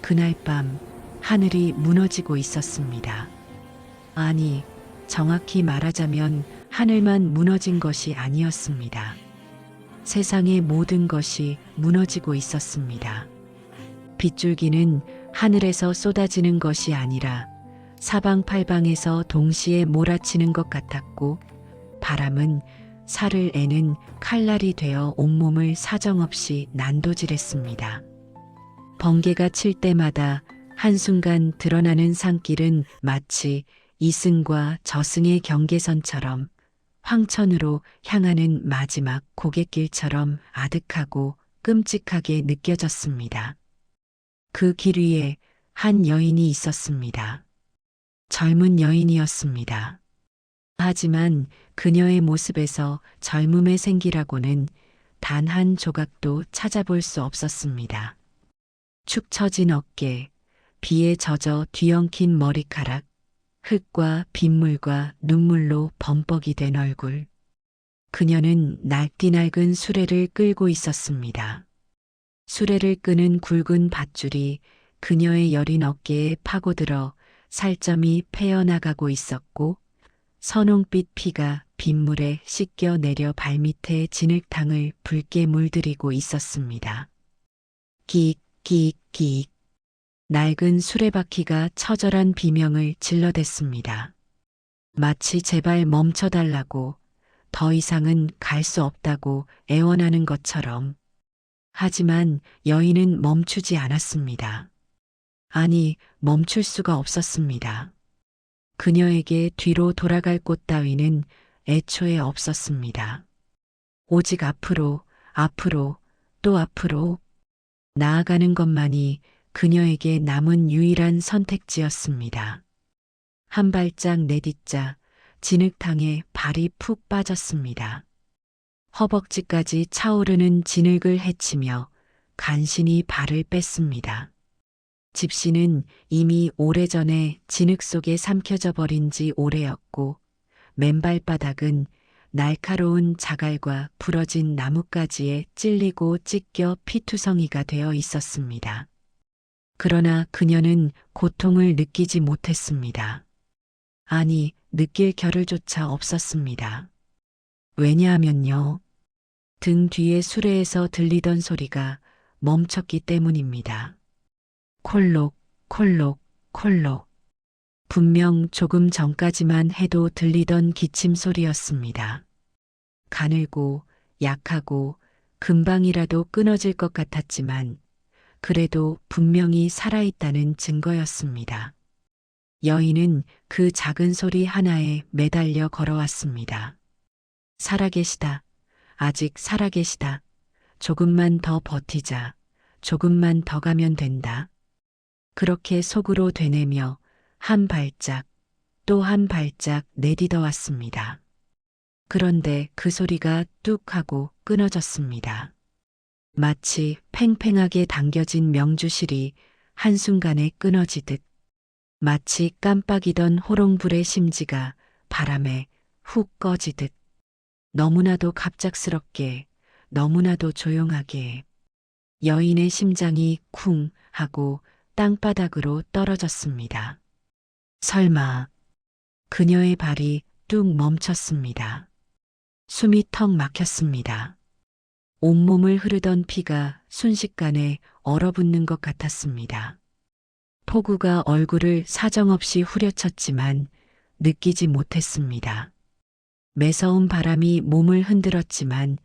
그날 밤 하늘이 무너지고 있었습니다. 아니, 정확히 말하자면 하늘만 무너진 것이 아니었습니다. 세상의 모든 것이 무너지고 있었습니다. 빗줄기는 하늘에서 쏟아지는 것이 아니라 사방팔방에서 동시에 몰아치는 것 같았고, 바람은 살을 애는 칼날이 되어 온몸을 사정없이 난도질했습니다. 번개가 칠 때마다 한순간 드러나는 산길은 마치 이승과 저승의 경계선처럼 황천으로 향하는 마지막 고갯길처럼 아득하고 끔찍하게 느껴졌습니다. 그 길 위에 한 여인이 있었습니다. 젊은 여인이었습니다. 하지만 그녀의 모습에서 젊음의 생기라고는 단 한 조각도 찾아볼 수 없었습니다. 축 처진 어깨, 비에 젖어 뒤엉킨 머리카락, 흙과 빗물과 눈물로 범벅이 된 얼굴. 그녀는 낡디 낡은 수레를 끌고 있었습니다. 수레를 끄는 굵은 밧줄이 그녀의 여린 어깨에 파고들어 살점이 패어나가고 있었고, 선홍빛 피가 빗물에 씻겨 내려 발밑에 진흙탕을 붉게 물들이고 있었습니다. 끽, 끽, 끽. 낡은 수레바퀴가 처절한 비명을 질러댔습니다. 마치 제발 멈춰달라고, 더 이상은 갈 수 없다고 애원하는 것처럼. 하지만 여인은 멈추지 않았습니다. 아니, 멈출 수가 없었습니다. 그녀에게 뒤로 돌아갈 곳 따위는 애초에 없었습니다. 오직 앞으로, 앞으로, 또 앞으로 나아가는 것만이 그녀에게 남은 유일한 선택지였습니다. 한 발짝 내딛자 진흙탕에 발이 푹 빠졌습니다. 허벅지까지 차오르는 진흙을 헤치며 간신히 발을 뺐습니다. 집시는 이미 오래전에 진흙 속에 삼켜져 버린 지 오래였고, 맨발바닥은 날카로운 자갈과 부러진 나뭇가지에 찔리고 찢겨 피투성이가 되어 있었습니다. 그러나 그녀는 고통을 느끼지 못했습니다. 아니, 느낄 겨를조차 없었습니다. 왜냐하면요, 등 뒤의 수레에서 들리던 소리가 멈췄기 때문입니다. 콜록, 콜록, 콜록. 분명 조금 전까지만 해도 들리던 기침 소리였습니다. 가늘고 약하고 금방이라도 끊어질 것 같았지만 그래도 분명히 살아있다는 증거였습니다. 여인은 그 작은 소리 하나에 매달려 걸어왔습니다. 살아계시다. 아직 살아계시다. 조금만 더 버티자. 조금만 더 가면 된다. 그렇게 속으로 되뇌며 한 발짝 또 한 발짝 내딛어 왔습니다. 그런데 그 소리가 뚝 하고 끊어졌습니다. 마치 팽팽하게 당겨진 명주실이 한순간에 끊어지듯, 마치 깜빡이던 호롱불의 심지가 바람에 훅 꺼지듯, 너무나도 갑작스럽게, 너무나도 조용하게 여인의 심장이 쿵 하고 땅바닥으로 떨어졌습니다. 설마. 그녀의 발이 뚝 멈췄습니다. 숨이 턱 막혔습니다. 온몸을 흐르던 피가 순식간에 얼어붙는 것 같았습니다. 폭우가 얼굴을 사정없이 후려쳤지만 느끼지 못했습니다. 매서운 바람이 몸을 흔들었지만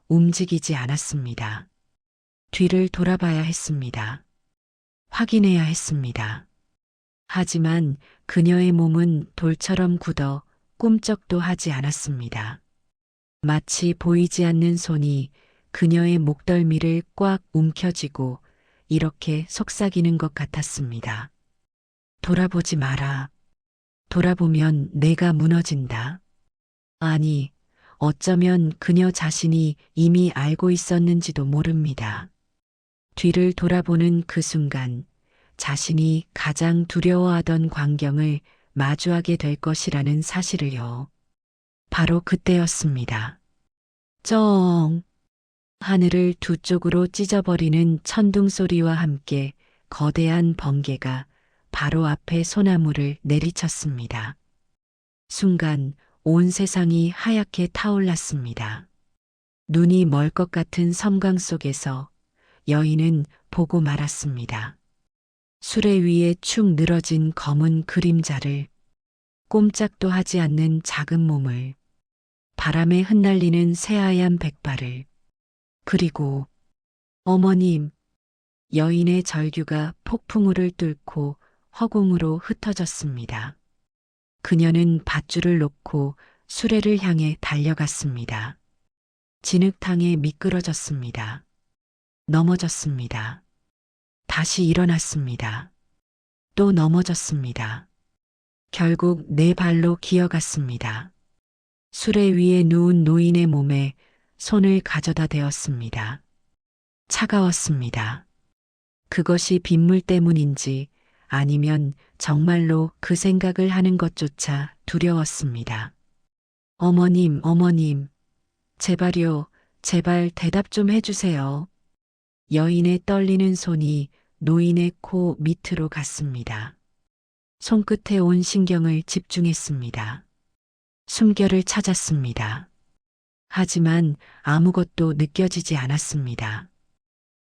움직이지 않았습니다. 뒤를 돌아봐야 했습니다. 확인해야 했습니다. 하지만 그녀의 몸은 돌처럼 굳어 꿈쩍도 하지 않았습니다. 마치 보이지 않는 손이 그녀의 목덜미를 꽉 움켜쥐고 이렇게 속삭이는 것 같았습니다. 돌아보지 마라. 돌아보면 내가 무너진다. 아니, 어쩌면 그녀 자신이 이미 알고 있었는지도 모릅니다. 뒤를 돌아보는 그 순간 자신이 가장 두려워하던 광경을 마주하게 될 것이라는 사실을요. 바로 그때였습니다. 쩡! 하늘을 두 쪽으로 찢어버리는 천둥 소리와 함께 거대한 번개가 바로 앞에 소나무를 내리쳤습니다. 순간 온 세상이 하얗게 타올랐습니다. 눈이 멀 것 같은 섬광 속에서 여인은 보고 말았습니다. 수레 위에 축 늘어진 검은 그림자를, 꼼짝도 하지 않는 작은 몸을, 바람에 흩날리는 새하얀 백발을, 그리고 어머님, 여인의 절규가 폭풍우를 뚫고 허공으로 흩어졌습니다. 그녀는 밧줄을 놓고 수레를 향해 달려갔습니다. 진흙탕에 미끄러졌습니다. 넘어졌습니다. 다시 일어났습니다. 또 넘어졌습니다. 결국 네 발로 기어갔습니다. 수레 위에 누운 노인의 몸에 손을 가져다 대었습니다. 차가웠습니다. 그것이 빗물 때문인지 아니면 정말로 그 생각을 하는 것조차 두려웠습니다. 어머님, 어머님, 제발요, 제발 대답 좀 해주세요. 여인의 떨리는 손이 노인의 코 밑으로 갔습니다. 손끝에 온 신경을 집중했습니다. 숨결을 찾았습니다. 하지만 아무것도 느껴지지 않았습니다.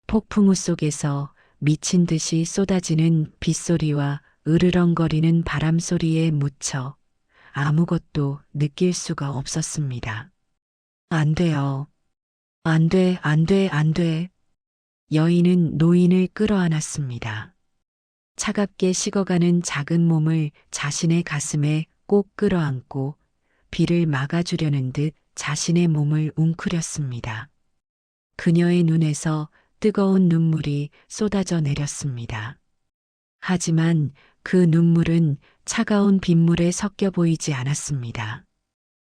폭풍우 속에서 미친 듯이 쏟아지는 빗소리와 으르렁거리는 바람 소리에 묻혀 아무것도 느낄 수가 없었습니다. 안 돼요. 안 돼, 안 돼, 안 돼. 여인은 노인을 끌어안았습니다. 차갑게 식어가는 작은 몸을 자신의 가슴에 꼭 끌어안고 비를 막아주려는 듯 자신의 몸을 웅크렸습니다. 그녀의 눈에서 뜨거운 눈물이 쏟아져 내렸습니다. 하지만 그 눈물은 차가운 빗물에 섞여 보이지 않았습니다.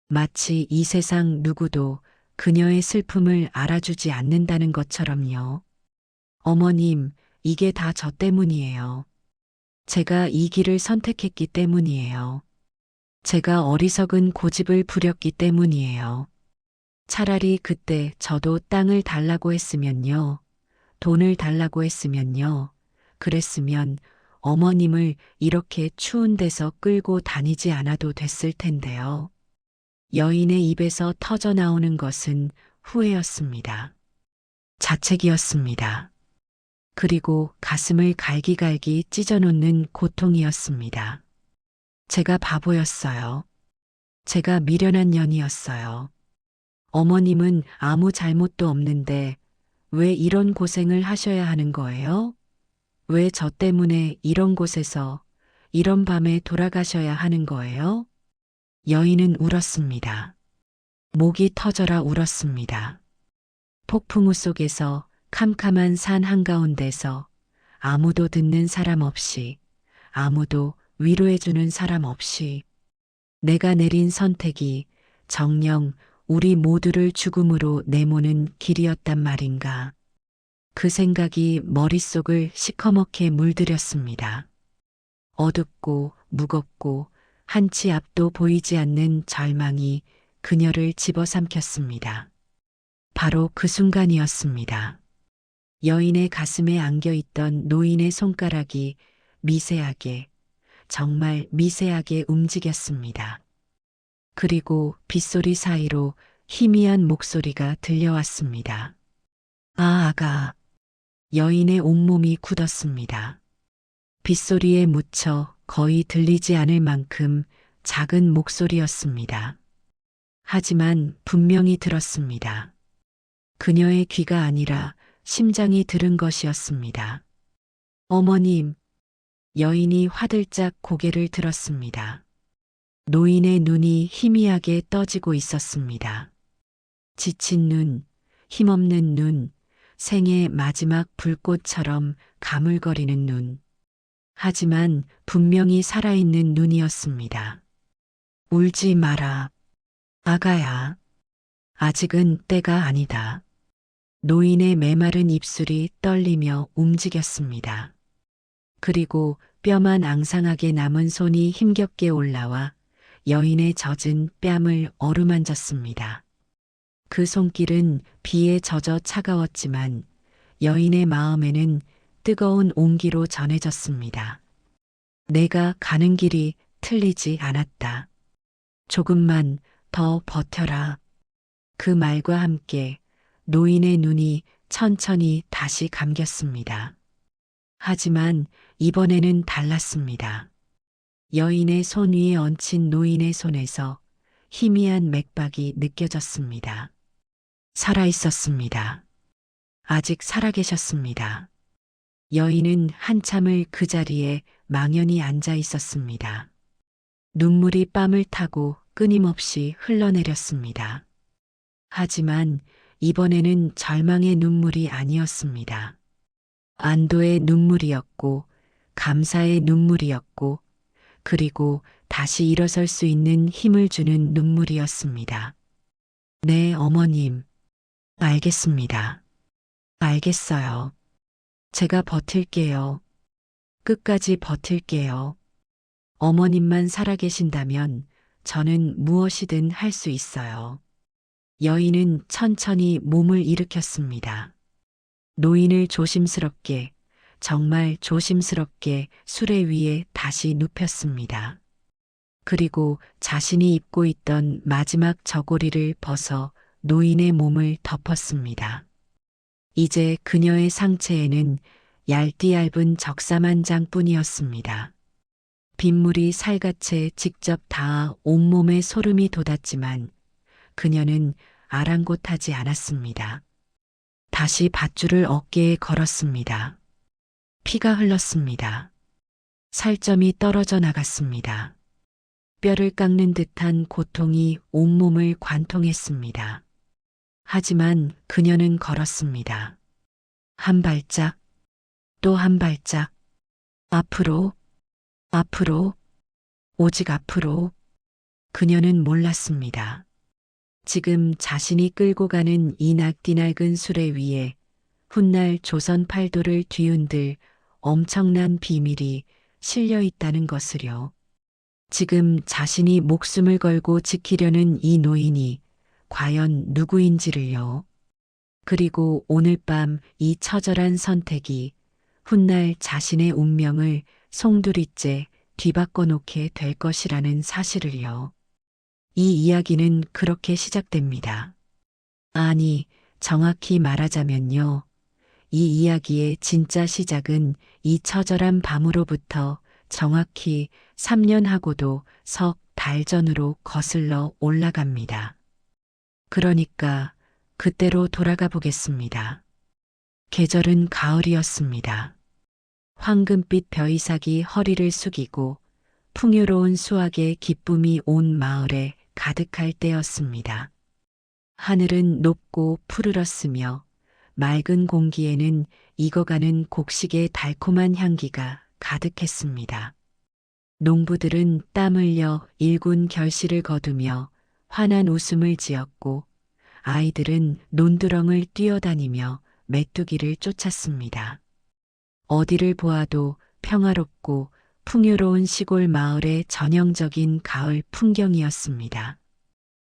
마치 이 세상 누구도 그녀의 슬픔을 알아주지 않는다는 것처럼요. 어머님, 이게 다 저 때문이에요. 제가 이 길을 선택했기 때문이에요. 제가 어리석은 고집을 부렸기 때문이에요. 차라리 그때 저도 땅을 달라고 했으면요. 돈을 달라고 했으면요. 그랬으면 어머님을 이렇게 추운 데서 끌고 다니지 않아도 됐을 텐데요. 여인의 입에서 터져 나오는 것은 후회였습니다. 자책이었습니다. 그리고 가슴을 갈기갈기 찢어놓는 고통이었습니다. 제가 바보였어요. 제가 미련한 년이었어요. 어머님은 아무 잘못도 없는데 왜 이런 고생을 하셔야 하는 거예요? 왜 저 때문에 이런 곳에서 이런 밤에 돌아가셔야 하는 거예요? 여인은 울었습니다. 목이 터져라 울었습니다. 폭풍우 속에서 캄캄한 산 한가운데서 아무도 듣는 사람 없이, 아무도 위로해주는 사람 없이 내가 내린 선택이 정녕 우리 모두를 죽음으로 내모는 길이었단 말인가. 그 생각이 머릿속을 시커멓게 물들였습니다. 어둡고 무겁고 한치 앞도 보이지 않는 절망이 그녀를 집어삼켰습니다. 바로 그 순간이었습니다. 여인의 가슴에 안겨있던 노인의 손가락이 미세하게, 정말 미세하게 움직였습니다. 그리고 빗소리 사이로 희미한 목소리가 들려왔습니다. 아, 아가. 여인의 온몸이 굳었습니다. 빗소리에 묻혀 거의 들리지 않을 만큼 작은 목소리였습니다. 하지만 분명히 들었습니다. 그녀의 귀가 아니라 심장이 들은 것이었습니다. 어머님, 여인이 화들짝 고개를 들었습니다. 노인의 눈이 희미하게 떠지고 있었습니다. 지친 눈, 힘없는 눈, 생의 마지막 불꽃처럼 가물거리는 눈. 하지만 분명히 살아있는 눈이었습니다. 울지 마라. 아가야. 아직은 때가 아니다. 노인의 메마른 입술이 떨리며 움직였습니다. 그리고 뼈만 앙상하게 남은 손이 힘겹게 올라와 여인의 젖은 뺨을 어루만졌습니다. 그 손길은 비에 젖어 차가웠지만 여인의 마음에는 뜨거운 온기로 전해졌습니다. 내가 가는 길이 틀리지 않았다. 조금만 더 버텨라. 그 말과 함께 노인의 눈이 천천히 다시 감겼습니다. 하지만 이번에는 달랐습니다. 여인의 손 위에 얹힌 노인의 손에서 희미한 맥박이 느껴졌습니다. 살아 있었습니다. 아직 살아계셨습니다. 여인은 한참을 그 자리에 망연히 앉아 있었습니다. 눈물이 뺨을 타고 끊임없이 흘러내렸습니다. 하지만 이번에는 절망의 눈물이 아니었습니다. 안도의 눈물이었고, 감사의 눈물이었고, 그리고 다시 일어설 수 있는 힘을 주는 눈물이었습니다. 네, 어머님. 알겠습니다. 알겠어요. 제가 버틸게요. 끝까지 버틸게요. 어머님만 살아계신다면 저는 무엇이든 할 수 있어요. 여인은 천천히 몸을 일으켰습니다. 노인을 조심스럽게, 정말 조심스럽게 수레 위에 다시 눕혔습니다. 그리고 자신이 입고 있던 마지막 저고리를 벗어 노인의 몸을 덮었습니다. 이제 그녀의 상체에는 얇디 얇은 적삼 한 장뿐이었습니다. 빗물이 살갗에 직접 닿아 온몸에 소름이 돋았지만 그녀는 아랑곳하지 않았습니다. 다시 밧줄을 어깨에 걸었습니다. 피가 흘렀습니다. 살점이 떨어져 나갔습니다. 뼈를 깎는 듯한 고통이 온몸을 관통했습니다. 하지만 그녀는 걸었습니다. 한 발짝, 또 한 발짝, 앞으로, 앞으로, 오직 앞으로. 그녀는 몰랐습니다. 지금 자신이 끌고 가는 이 낙디낡은 수레 위에 훗날 조선 팔도를 뒤흔들 엄청난 비밀이 실려 있다는 것을요. 지금 자신이 목숨을 걸고 지키려는 이 노인이 과연 누구인지를요. 그리고 오늘 밤 이 처절한 선택이 훗날 자신의 운명을 송두리째 뒤바꿔 놓게 될 것이라는 사실을요. 이 이야기는 그렇게 시작됩니다. 아니, 정확히 말하자면요. 이 이야기의 진짜 시작은 이 처절한 밤으로부터 정확히 3년하고도 석 달 전으로 거슬러 올라갑니다. 그러니까 그때로 돌아가 보겠습니다. 계절은 가을이었습니다. 황금빛 벼이삭이 허리를 숙이고 풍요로운 수확의 기쁨이 온 마을에 가득할 때였습니다. 하늘은 높고 푸르렀으며 맑은 공기에는 익어가는 곡식의 달콤한 향기가 가득했습니다. 농부들은 땀 흘려 일군 결실을 거두며 환한 웃음을 지었고 아이들은 논두렁을 뛰어다니며 메뚜기를 쫓았습니다. 어디를 보아도 평화롭고 풍요로운 시골 마을의 전형적인 가을 풍경이었습니다.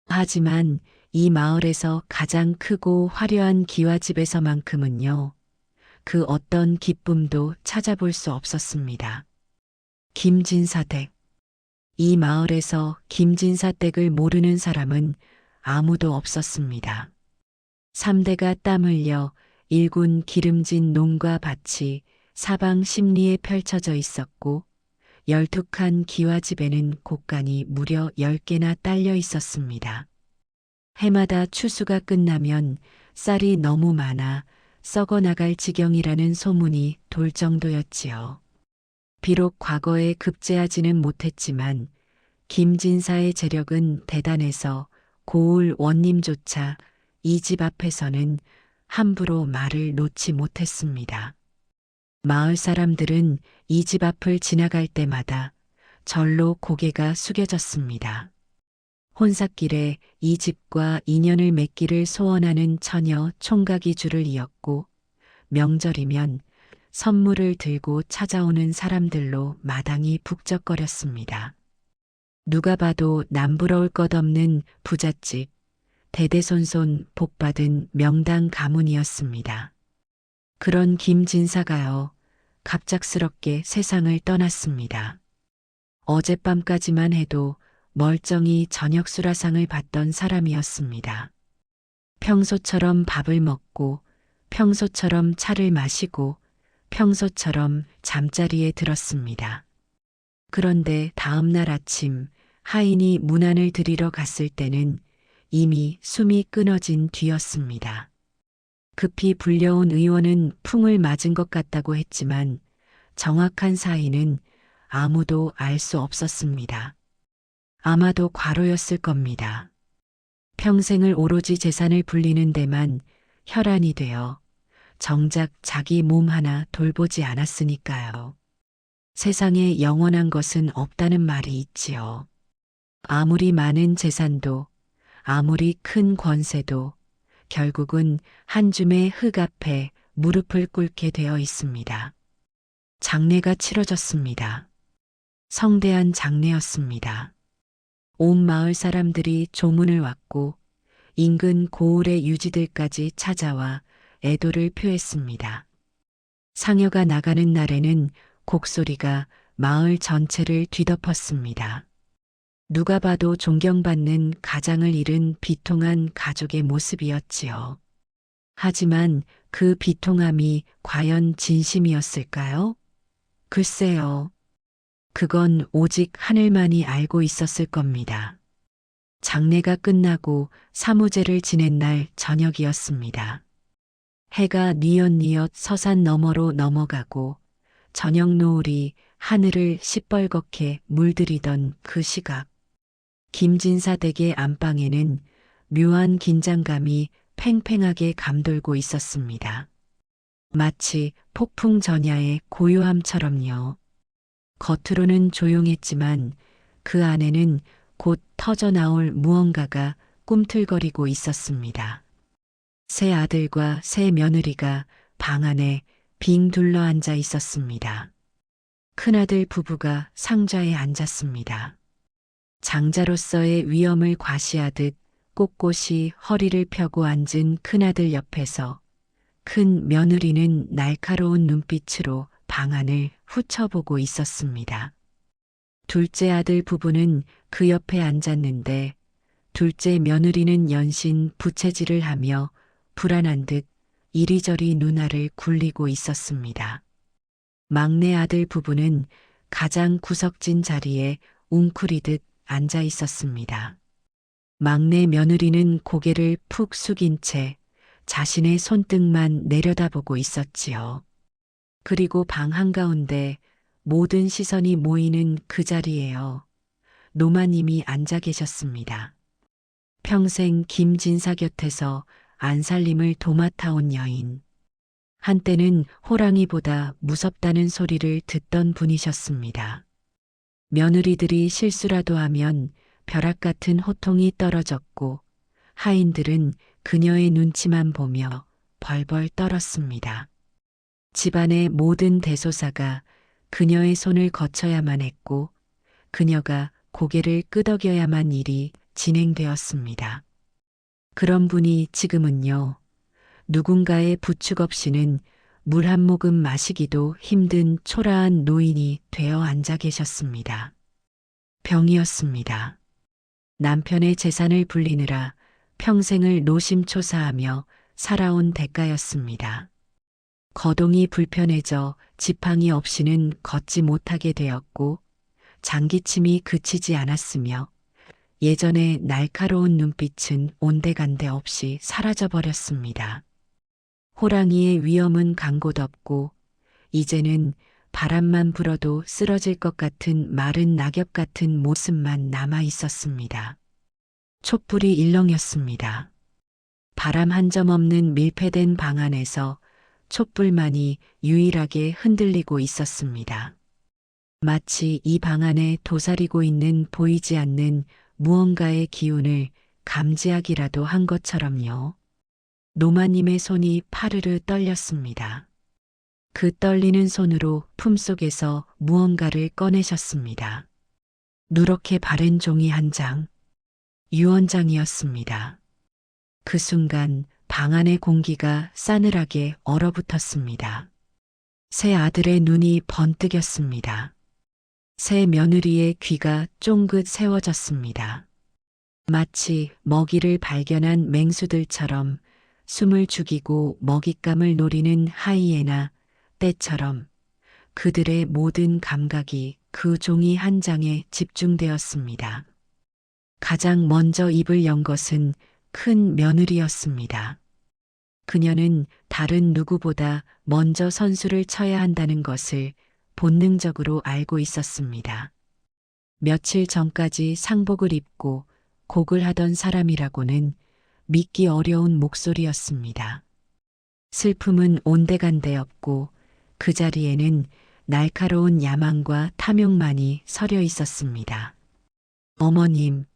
하지만 이 마을에서 가장 크고 화려한 기와집에서만큼은요, 그 어떤 기쁨도 찾아볼 수 없었습니다. 김진사댁. 이 마을에서 김진사댁을 모르는 사람은 아무도 없었습니다. 3대가 땀 흘려 일군 기름진 농과 밭이 사방 십리에 펼쳐져 있었고 12칸 기와집에는 곡간이 무려 10개나 딸려 있었습니다. 해마다 추수가 끝나면 쌀이 너무 많아 썩어나갈 지경이라는 소문이 돌 정도였지요. 비록 과거에 급제하지는 못했지만 김진사의 재력은 대단해서 고을 원님조차 이 집 앞에서는 함부로 말을 놓지 못했습니다. 마을 사람들은 이 집 앞을 지나갈 때마다 절로 고개가 숙여졌습니다. 혼삿길에 이 집과 인연을 맺기를 소원하는 처녀 총각이 줄을 이었고 명절이면 선물을 들고 찾아오는 사람들로 마당이 북적거렸습니다. 누가 봐도 남부러울 것 없는 부잣집, 대대손손 복받은 명당 가문이었습니다. 그런 김진사가요, 갑작스럽게 세상을 떠났습니다. 어젯밤까지만 해도 멀쩡히 저녁 수라상을 받던 사람이었습니다. 평소처럼 밥을 먹고, 평소처럼 차를 마시고, 평소처럼 잠자리에 들었습니다. 그런데 다음 날 아침 하인이 문안을 드리러 갔을 때는 이미 숨이 끊어진 뒤였습니다. 급히 불려온 의원은 풍을 맞은 것 같다고 했지만 정확한 사인은 아무도 알 수 없었습니다. 아마도 과로였을 겁니다. 평생을 오로지 재산을 불리는 데만 혈안이 되어 정작 자기 몸 하나 돌보지 않았으니까요. 세상에 영원한 것은 없다는 말이 있지요. 아무리 많은 재산도, 아무리 큰 권세도 결국은 한 줌의 흙 앞에 무릎을 꿇게 되어 있습니다. 장례가 치러졌습니다. 성대한 장례였습니다. 온 마을 사람들이 조문을 왔고 인근 고을의 유지들까지 찾아와 애도를 표했습니다. 상여가 나가는 날에는 곡소리가 마을 전체를 뒤덮었습니다. 누가 봐도 존경받는 가장을 잃은 비통한 가족의 모습이었지요. 하지만 그 비통함이 과연 진심이었을까요? 글쎄요. 그건 오직 하늘만이 알고 있었을 겁니다. 장례가 끝나고 사무제를 지낸 날 저녁이었습니다. 해가 뉘엿뉘엿 서산 너머로 넘어가고 저녁 노을이 하늘을 시뻘겋게 물들이던 그 시각. 김진사 댁의 안방에는 묘한 긴장감이 팽팽하게 감돌고 있었습니다. 마치 폭풍 전야의 고요함처럼요. 겉으로는 조용했지만 그 안에는 곧 터져나올 무언가가 꿈틀거리고 있었습니다. 새 아들과 새 며느리가 방 안에 빙 둘러 앉아 있었습니다. 큰아들 부부가 상좌에 앉았습니다. 장자로서의 위엄을 과시하듯 꼿꼿이 허리를 펴고 앉은 큰아들 옆에서 큰 며느리는 날카로운 눈빛으로 방 안을 훑어보고 있었습니다. 둘째 아들 부부는 그 옆에 앉았는데 둘째 며느리는 연신 부채질을 하며 불안한 듯 이리저리 눈알을 굴리고 있었습니다. 막내 아들 부부는 가장 구석진 자리에 웅크리듯 앉아 있었습니다. 막내 며느리는 고개를 푹 숙인 채 자신의 손등만 내려다보고 있었지요. 그리고 방 한가운데 모든 시선이 모이는 그 자리에요. 노마님이 앉아 계셨습니다. 평생 김진사 곁에서 안살림을 도맡아온 여인. 한때는 호랑이보다 무섭다는 소리를 듣던 분이셨습니다. 며느리들이 실수라도 하면 벼락 같은 호통이 떨어졌고 하인들은 그녀의 눈치만 보며 벌벌 떨었습니다. 집안의 모든 대소사가 그녀의 손을 거쳐야만 했고 그녀가 고개를 끄덕여야만 일이 진행되었습니다. 그런 분이 지금은요. 누군가의 부축 없이는 물 한 모금 마시기도 힘든 초라한 노인이 되어 앉아 계셨습니다. 병이었습니다. 남편의 재산을 불리느라 평생을 노심초사하며 살아온 대가였습니다. 거동이 불편해져 지팡이 없이는 걷지 못하게 되었고 장기침이 그치지 않았으며 예전의 날카로운 눈빛은 온데간데 없이 사라져버렸습니다. 호랑이의 위엄은 간 곳 없고 이제는 바람만 불어도 쓰러질 것 같은 마른 낙엽 같은 모습만 남아 있었습니다. 촛불이 일렁였습니다. 바람 한 점 없는 밀폐된 방 안에서 촛불만이 유일하게 흔들리고 있었습니다. 마치 이 방 안에 도사리고 있는 보이지 않는 무언가의 기운을 감지하기라도 한 것처럼요. 노마님의 손이 파르르 떨렸습니다. 그 떨리는 손으로 품속에서 무언가를 꺼내셨습니다. 누렇게 바른 종이 한 장, 유언장이었습니다. 그 순간 방 안의 공기가 싸늘하게 얼어붙었습니다. 새 아들의 눈이 번뜩였습니다. 새 며느리의 귀가 쫑긋 세워졌습니다. 마치 먹이를 발견한 맹수들처럼 숨을 죽이고 먹잇감을 노리는 하이에나 떼처럼 그들의 모든 감각이 그 종이 한 장에 집중되었습니다. 가장 먼저 입을 연 것은 큰 며느리였습니다. 그녀는 다른 누구보다 먼저 선수를 쳐야 한다는 것을 본능적으로 알고 있었습니다. 며칠 전까지 상복을 입고 곡을 하던 사람이라고는 믿기 어려운 목소리였습니다. 슬픔은 온데간데였고 그 자리에는 날카로운 야망과 탐욕만이 서려 있었습니다. 어머님,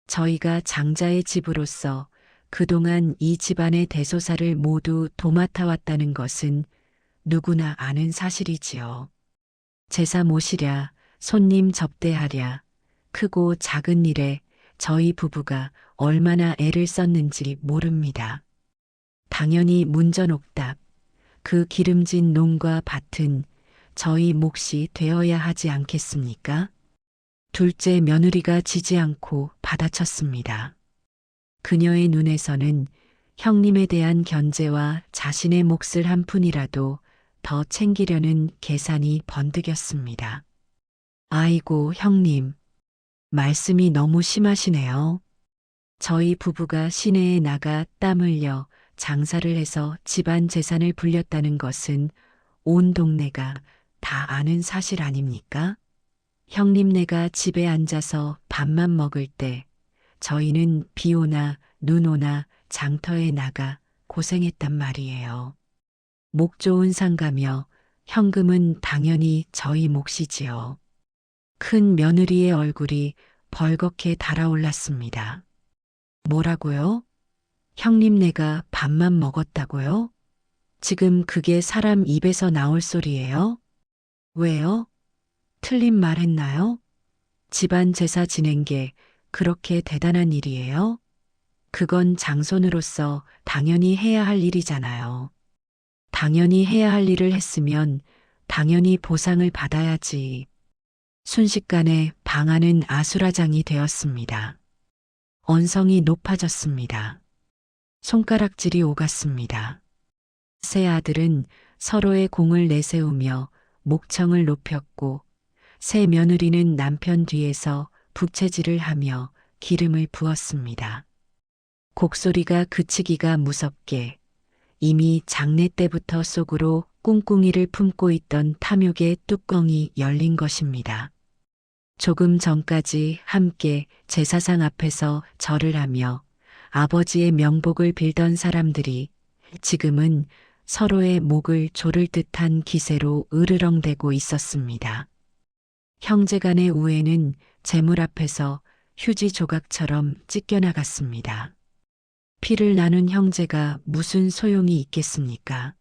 저희가 장자의 집으로서 그동안 이 집안의 대소사를 모두 도맡아 왔다는 것은 누구나 아는 사실이지요. 제사 모시랴, 손님 접대하랴, 크고 작은 일에 저희 부부가 얼마나 애를 썼는지 모릅니다. 당연히 문전옥답, 그 기름진 농과 밭은 저희 몫이 되어야 하지 않겠습니까? 둘째 며느리가 지지 않고 받아쳤습니다. 그녀의 눈에서는 형님에 대한 견제와 자신의 몫을 한 푼이라도 더 챙기려는 계산이 번득였습니다. 아이고, 형님. 말씀이 너무 심하시네요. 저희 부부가 시내에 나가 땀 흘려 장사를 해서 집안 재산을 불렸다는 것은 온 동네가 다 아는 사실 아닙니까? 형님네가 집에 앉아서 밥만 먹을 때 저희는 비 오나 눈 오나 장터에 나가 고생했단 말이에요. 목 좋은 상가며 현금은 당연히 저희 몫이지요. 큰 며느리의 얼굴이 벌겋게 달아올랐습니다. 뭐라고요? 형님네가 밥만 먹었다고요? 지금 그게 사람 입에서 나올 소리예요? 왜요? 틀린 말 했나요? 집안 제사 지낸 게 그렇게 대단한 일이에요? 그건 장손으로서 당연히 해야 할 일이잖아요. 당연히 해야 할 일을 했으면 당연히 보상을 받아야지. 순식간에 방안은 아수라장이 되었습니다. 언성이 높아졌습니다. 손가락질이 오갔습니다. 세 아들은 서로의 공을 내세우며 목청을 높였고 새 며느리는 남편 뒤에서 부채질을 하며 기름을 부었습니다. 곡소리가 그치기가 무섭게 이미 장래 때부터 속으로 꿍꿍이를 품고 있던 탐욕의 뚜껑이 열린 것입니다. 조금 전까지 함께 제사상 앞에서 절을 하며 아버지의 명복을 빌던 사람들이 지금은 서로의 목을 조를 듯한 기세로 으르렁대고 있었습니다. 형제간의 우애는 재물 앞에서 휴지 조각처럼 찢겨나갔습니다. 피를 나눈 형제가 무슨 소용이 있겠습니까?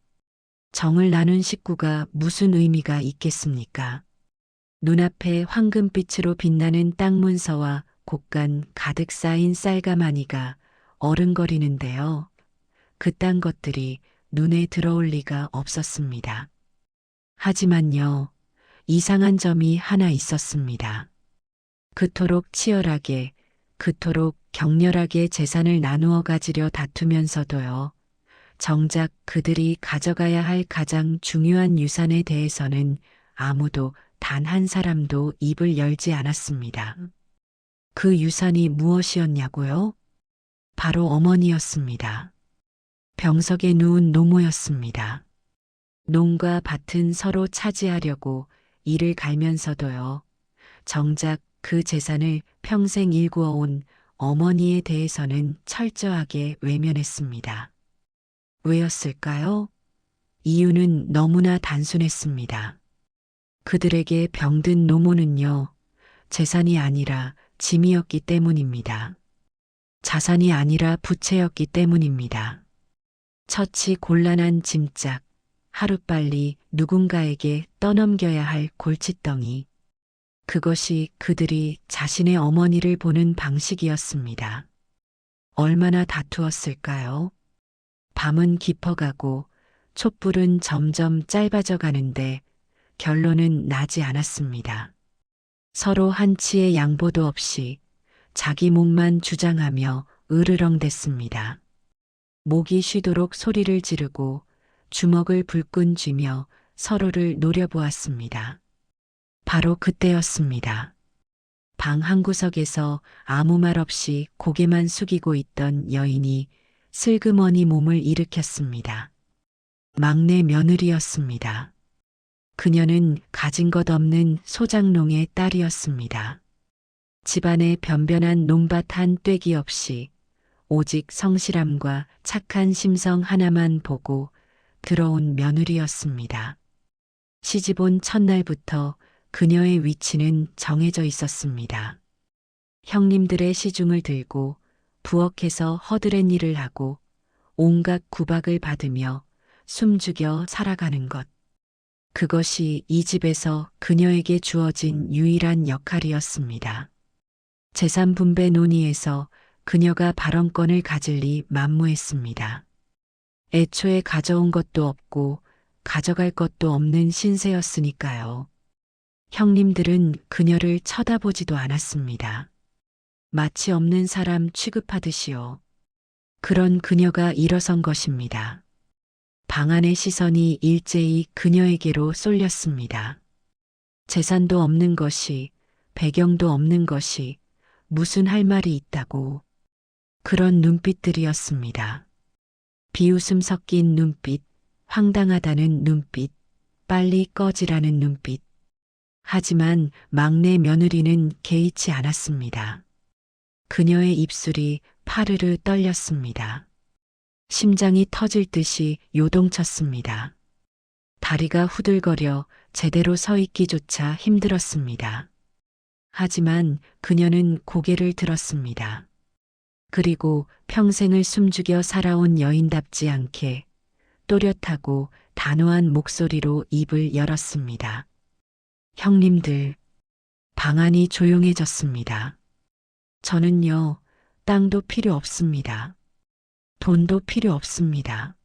정을 나눈 식구가 무슨 의미가 있겠습니까? 눈앞에 황금빛으로 빛나는 땅 문서와 곡간 가득 쌓인 쌀가마니가 어른거리는데요. 그딴 것들이 눈에 들어올 리가 없었습니다. 하지만요, 이상한 점이 하나 있었습니다. 그토록 치열하게, 그토록 격렬하게 재산을 나누어 가지려 다투면서도요, 정작 그들이 가져가야 할 가장 중요한 유산에 대해서는 아무도 단 한 사람도 입을 열지 않았습니다. 그 유산이 무엇이었냐고요? 바로 어머니였습니다. 병석에 누운 노모였습니다. 농과 밭은 서로 차지하려고 이를 갈면서도요. 정작 그 재산을 평생 일구어온 어머니에 대해서는 철저하게 외면했습니다. 왜였을까요? 이유는 너무나 단순했습니다. 그들에게 병든 노모는요, 재산이 아니라 짐이었기 때문입니다. 자산이 아니라 부채였기 때문입니다. 처치 곤란한 짐짝, 하루빨리 누군가에게 떠넘겨야 할 골칫덩이. 그것이 그들이 자신의 어머니를 보는 방식이었습니다. 얼마나 다투었을까요? 밤은 깊어가고 촛불은 점점 짧아져 가는데 결론은 나지 않았습니다. 서로 한치의 양보도 없이 자기 몫만 주장하며 으르렁댔습니다. 목이 쉬도록 소리를 지르고 주먹을 불끈 쥐며 서로를 노려보았습니다. 바로 그때였습니다. 방 한구석에서 아무 말 없이 고개만 숙이고 있던 여인이 슬그머니 몸을 일으켰습니다. 막내 며느리였습니다. 그녀는 가진 것 없는 소장농의 딸이었습니다. 집안에 변변한 논밭 한 떼기 없이 오직 성실함과 착한 심성 하나만 보고 들어온 며느리였습니다. 시집 온 첫날부터 그녀의 위치는 정해져 있었습니다. 형님들의 시중을 들고 부엌에서 허드렛 일을 하고 온갖 구박을 받으며 숨죽여 살아가는 것. 그것이 이 집에서 그녀에게 주어진 유일한 역할이었습니다. 재산 분배 논의에서 그녀가 발언권을 가질 리 만무했습니다. 애초에 가져온 것도 없고 가져갈 것도 없는 신세였으니까요. 형님들은 그녀를 쳐다보지도 않았습니다. 마치 없는 사람 취급하듯이요. 그런 그녀가 일어선 것입니다. 방 안의 시선이 일제히 그녀에게로 쏠렸습니다. 재산도 없는 것이, 배경도 없는 것이 무슨 할 말이 있다고. 그런 눈빛들이었습니다. 비웃음 섞인 눈빛, 황당하다는 눈빛, 빨리 꺼지라는 눈빛. 하지만 막내 며느리는 개의치 않았습니다. 그녀의 입술이 파르르 떨렸습니다. 심장이 터질 듯이 요동쳤습니다. 다리가 후들거려 제대로 서 있기조차 힘들었습니다. 하지만 그녀는 고개를 들었습니다. 그리고 평생을 숨죽여 살아온 여인답지 않게 또렷하고 단호한 목소리로 입을 열었습니다. 형님들, 방 안이 조용해졌습니다. 저는요, 땅도 필요 없습니다. 돈도 필요 없습니다.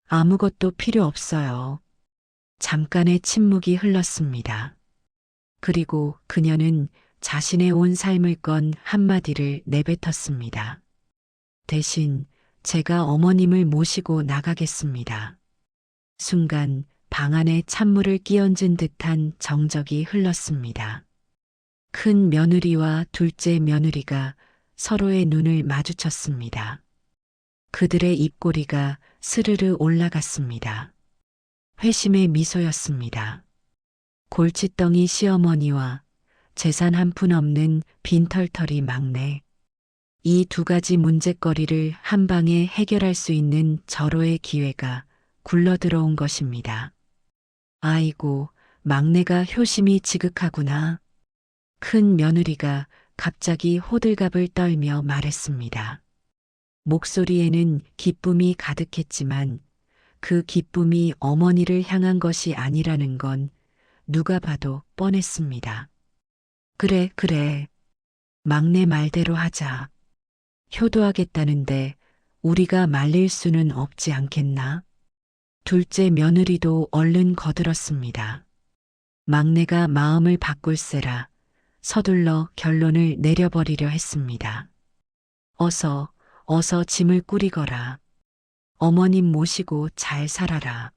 아무것도 필요 없어요. 잠깐의 침묵이 흘렀습니다. 그리고 그녀는 자신의 온 삶을 건 한마디를 내뱉었습니다. 대신 제가 어머님을 모시고 나가겠습니다. 순간 방 안에 찬물을 끼얹은 듯한 정적이 흘렀습니다. 큰 며느리와 둘째 며느리가 서로의 눈을 마주쳤습니다. 그들의 입꼬리가 스르르 올라갔습니다. 회심의 미소였습니다. 골칫덩이 시어머니와 재산 한 푼 없는 빈털터리 막내. 이 두 가지 문제거리를 한 방에 해결할 수 있는 절호의 기회가 굴러들어온 것입니다. 아이고, 막내가 효심이 지극하구나. 큰 며느리가 갑자기 호들갑을 떨며 말했습니다. 목소리에는 기쁨이 가득했지만 그 기쁨이 어머니를 향한 것이 아니라는 건 누가 봐도 뻔했습니다. 그래, 그래. 막내 말대로 하자. 효도하겠다는데 우리가 말릴 수는 없지 않겠나? 둘째 며느리도 얼른 거들었습니다. 막내가 마음을 바꿀세라 서둘러 결론을 내려버리려 했습니다. 어서 짐을 꾸리거라. 어머님 모시고 잘 살아라.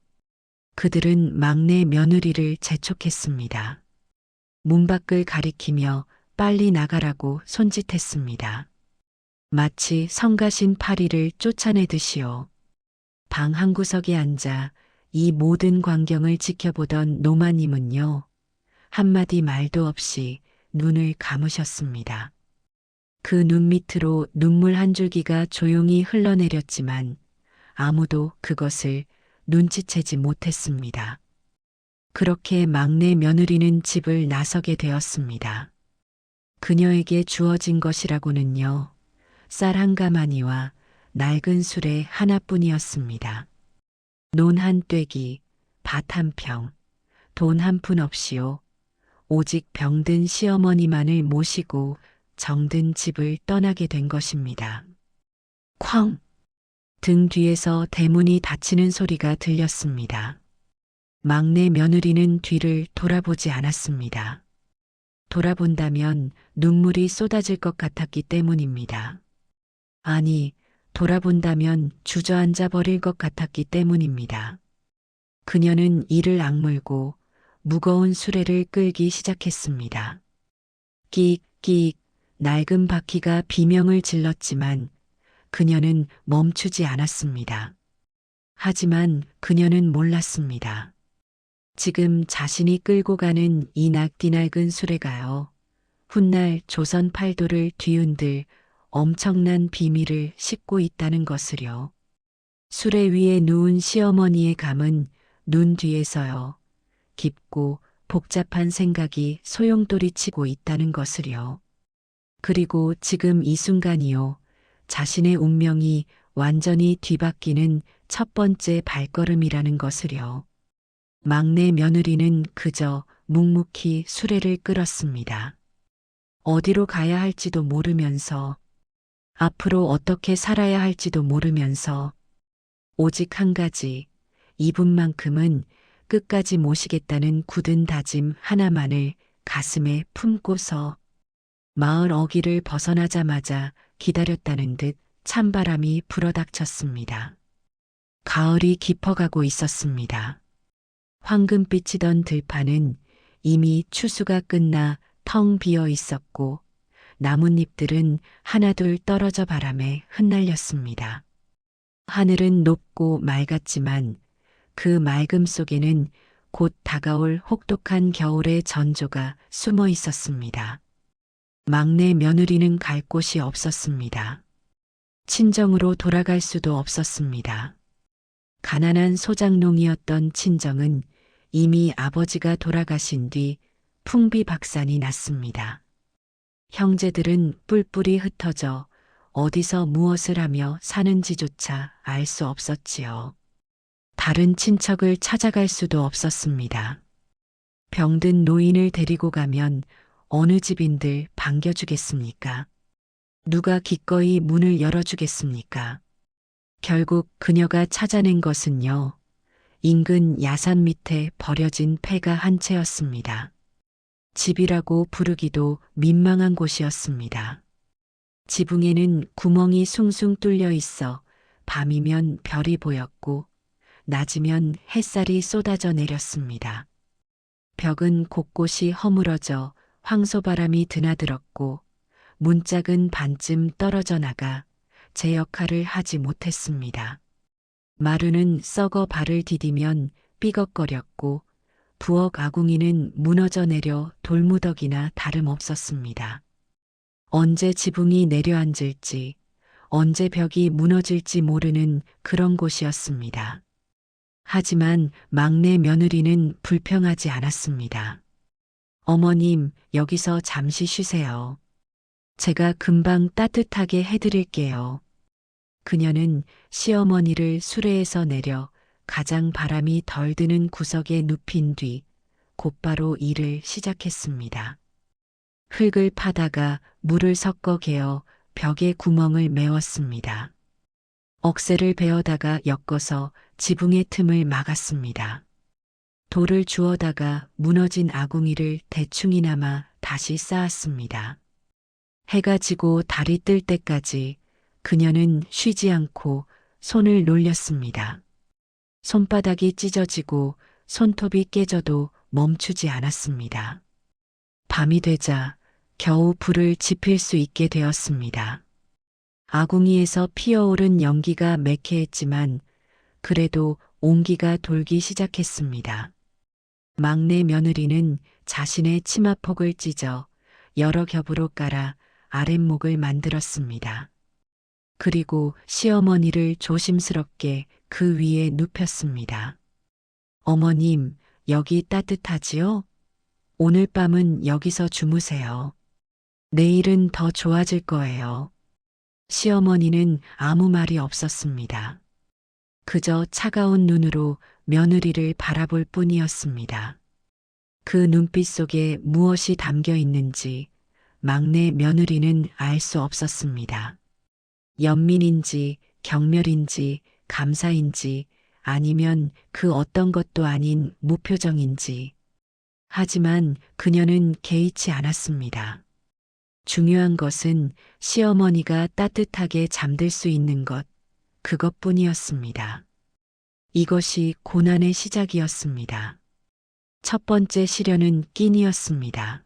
그들은 막내 며느리를 재촉했습니다. 문 밖을 가리키며 빨리 나가라고 손짓했습니다. 마치 성가신 파리를 쫓아내듯이요. 방 한구석에 앉아 이 모든 광경을 지켜보던 노마님은요, 한마디 말도 없이 눈을 감으셨습니다. 그 눈 밑으로 눈물 한 줄기가 조용히 흘러내렸지만 아무도 그것을 눈치채지 못했습니다. 그렇게 막내 며느리는 집을 나서게 되었습니다. 그녀에게 주어진 것이라고는요, 쌀 한 가마니와 낡은 수레 하나뿐이었습니다. 논 한 떼기, 밭 한 평, 돈 한 푼 없이요. 오직 병든 시어머니만을 모시고 정든 집을 떠나게 된 것입니다. 쾅! 등 뒤에서 대문이 닫히는 소리가 들렸습니다. 막내 며느리는 뒤를 돌아보지 않았습니다. 돌아본다면 눈물이 쏟아질 것 같았기 때문입니다. 아니, 돌아본다면 주저앉아 버릴 것 같았기 때문입니다. 그녀는 이를 악물고 무거운 수레를 끌기 시작했습니다. 끽, 낡은 바퀴가 비명을 질렀지만 그녀는 멈추지 않았습니다. 하지만 그녀는 몰랐습니다. 지금 자신이 끌고 가는 이 낡디낡은 수레가요. 훗날 조선 팔도를 뒤흔들 엄청난 비밀을 싣고 있다는 것을요. 수레 위에 누운 시어머니의 감은 눈 뒤에서요. 깊고 복잡한 생각이 소용돌이치고 있다는 것을요. 그리고 지금 이 순간이요. 자신의 운명이 완전히 뒤바뀌는 첫 번째 발걸음이라는 것을요. 막내 며느리는 그저 묵묵히 수레를 끌었습니다. 어디로 가야 할지도 모르면서, 앞으로 어떻게 살아야 할지도 모르면서, 오직 한 가지, 이분만큼은 끝까지 모시겠다는 굳은 다짐 하나만을 가슴에 품고서 마을 어귀를 벗어나자마자 기다렸다는 듯 찬바람이 불어닥쳤습니다. 가을이 깊어가고 있었습니다. 황금빛이던 들판은 이미 추수가 끝나 텅 비어 있었고 나뭇잎들은 하나둘 떨어져 바람에 흩날렸습니다. 하늘은 높고 맑았지만 그 맑음 속에는 곧 다가올 혹독한 겨울의 전조가 숨어 있었습니다. 막내 며느리는 갈 곳이 없었습니다. 친정으로 돌아갈 수도 없었습니다. 가난한 소장농이었던 친정은 이미 아버지가 돌아가신 뒤 풍비박산이 났습니다. 형제들은 뿔뿔이 흩어져 어디서 무엇을 하며 사는지조차 알 수 없었지요. 다른 친척을 찾아갈 수도 없었습니다. 병든 노인을 데리고 가면 어느 집인들 반겨주겠습니까? 누가 기꺼이 문을 열어주겠습니까? 결국 그녀가 찾아낸 것은요, 인근 야산 밑에 버려진 폐가 한 채였습니다. 집이라고 부르기도 민망한 곳이었습니다. 지붕에는 구멍이 숭숭 뚫려 있어 밤이면 별이 보였고 낮이면 햇살이 쏟아져 내렸습니다. 벽은 곳곳이 허물어져 황소바람이 드나들었고 문짝은 반쯤 떨어져 나가 제 역할을 하지 못했습니다. 마루는 썩어 발을 디디면 삐걱거렸고 부엌 아궁이는 무너져 내려 돌무더기나 다름없었습니다. 언제 지붕이 내려앉을지, 언제 벽이 무너질지 모르는 그런 곳이었습니다. 하지만 막내 며느리는 불평하지 않았습니다. 어머님, 여기서 잠시 쉬세요. 제가 금방 따뜻하게 해드릴게요. 그녀는 시어머니를 수레에서 내려 가장 바람이 덜 드는 구석에 눕힌 뒤 곧바로 일을 시작했습니다. 흙을 파다가 물을 섞어 개어 벽에 구멍을 메웠습니다. 억새를 베어다가 엮어서 지붕의 틈을 막았습니다. 돌을 주워다가 무너진 아궁이를 대충이나마 다시 쌓았습니다. 해가 지고 달이 뜰 때까지 그녀는 쉬지 않고 손을 놀렸습니다. 손바닥이 찢어지고 손톱이 깨져도 멈추지 않았습니다. 밤이 되자 겨우 불을 지필 수 있게 되었습니다. 아궁이에서 피어오른 연기가 매캐했지만 그래도 온기가 돌기 시작했습니다. 막내 며느리는 자신의 치마폭을 찢어 여러 겹으로 깔아 아랫목을 만들었습니다. 그리고 시어머니를 조심스럽게 그 위에 눕혔습니다. 어머님, 여기 따뜻하지요? 오늘 밤은 여기서 주무세요. 내일은 더 좋아질 거예요. 시어머니는 아무 말이 없었습니다. 그저 차가운 눈으로 며느리를 바라볼 뿐이었습니다. 그 눈빛 속에 무엇이 담겨 있는지 막내 며느리는 알 수 없었습니다. 연민인지 경멸인지 감사인지 아니면 그 어떤 것도 아닌 무표정인지. 하지만 그녀는 개의치 않았습니다. 중요한 것은 시어머니가 따뜻하게 잠들 수 있는 것, 그것뿐이었습니다. 이것이 고난의 시작이었습니다. 첫 번째 시련은 끼니였습니다.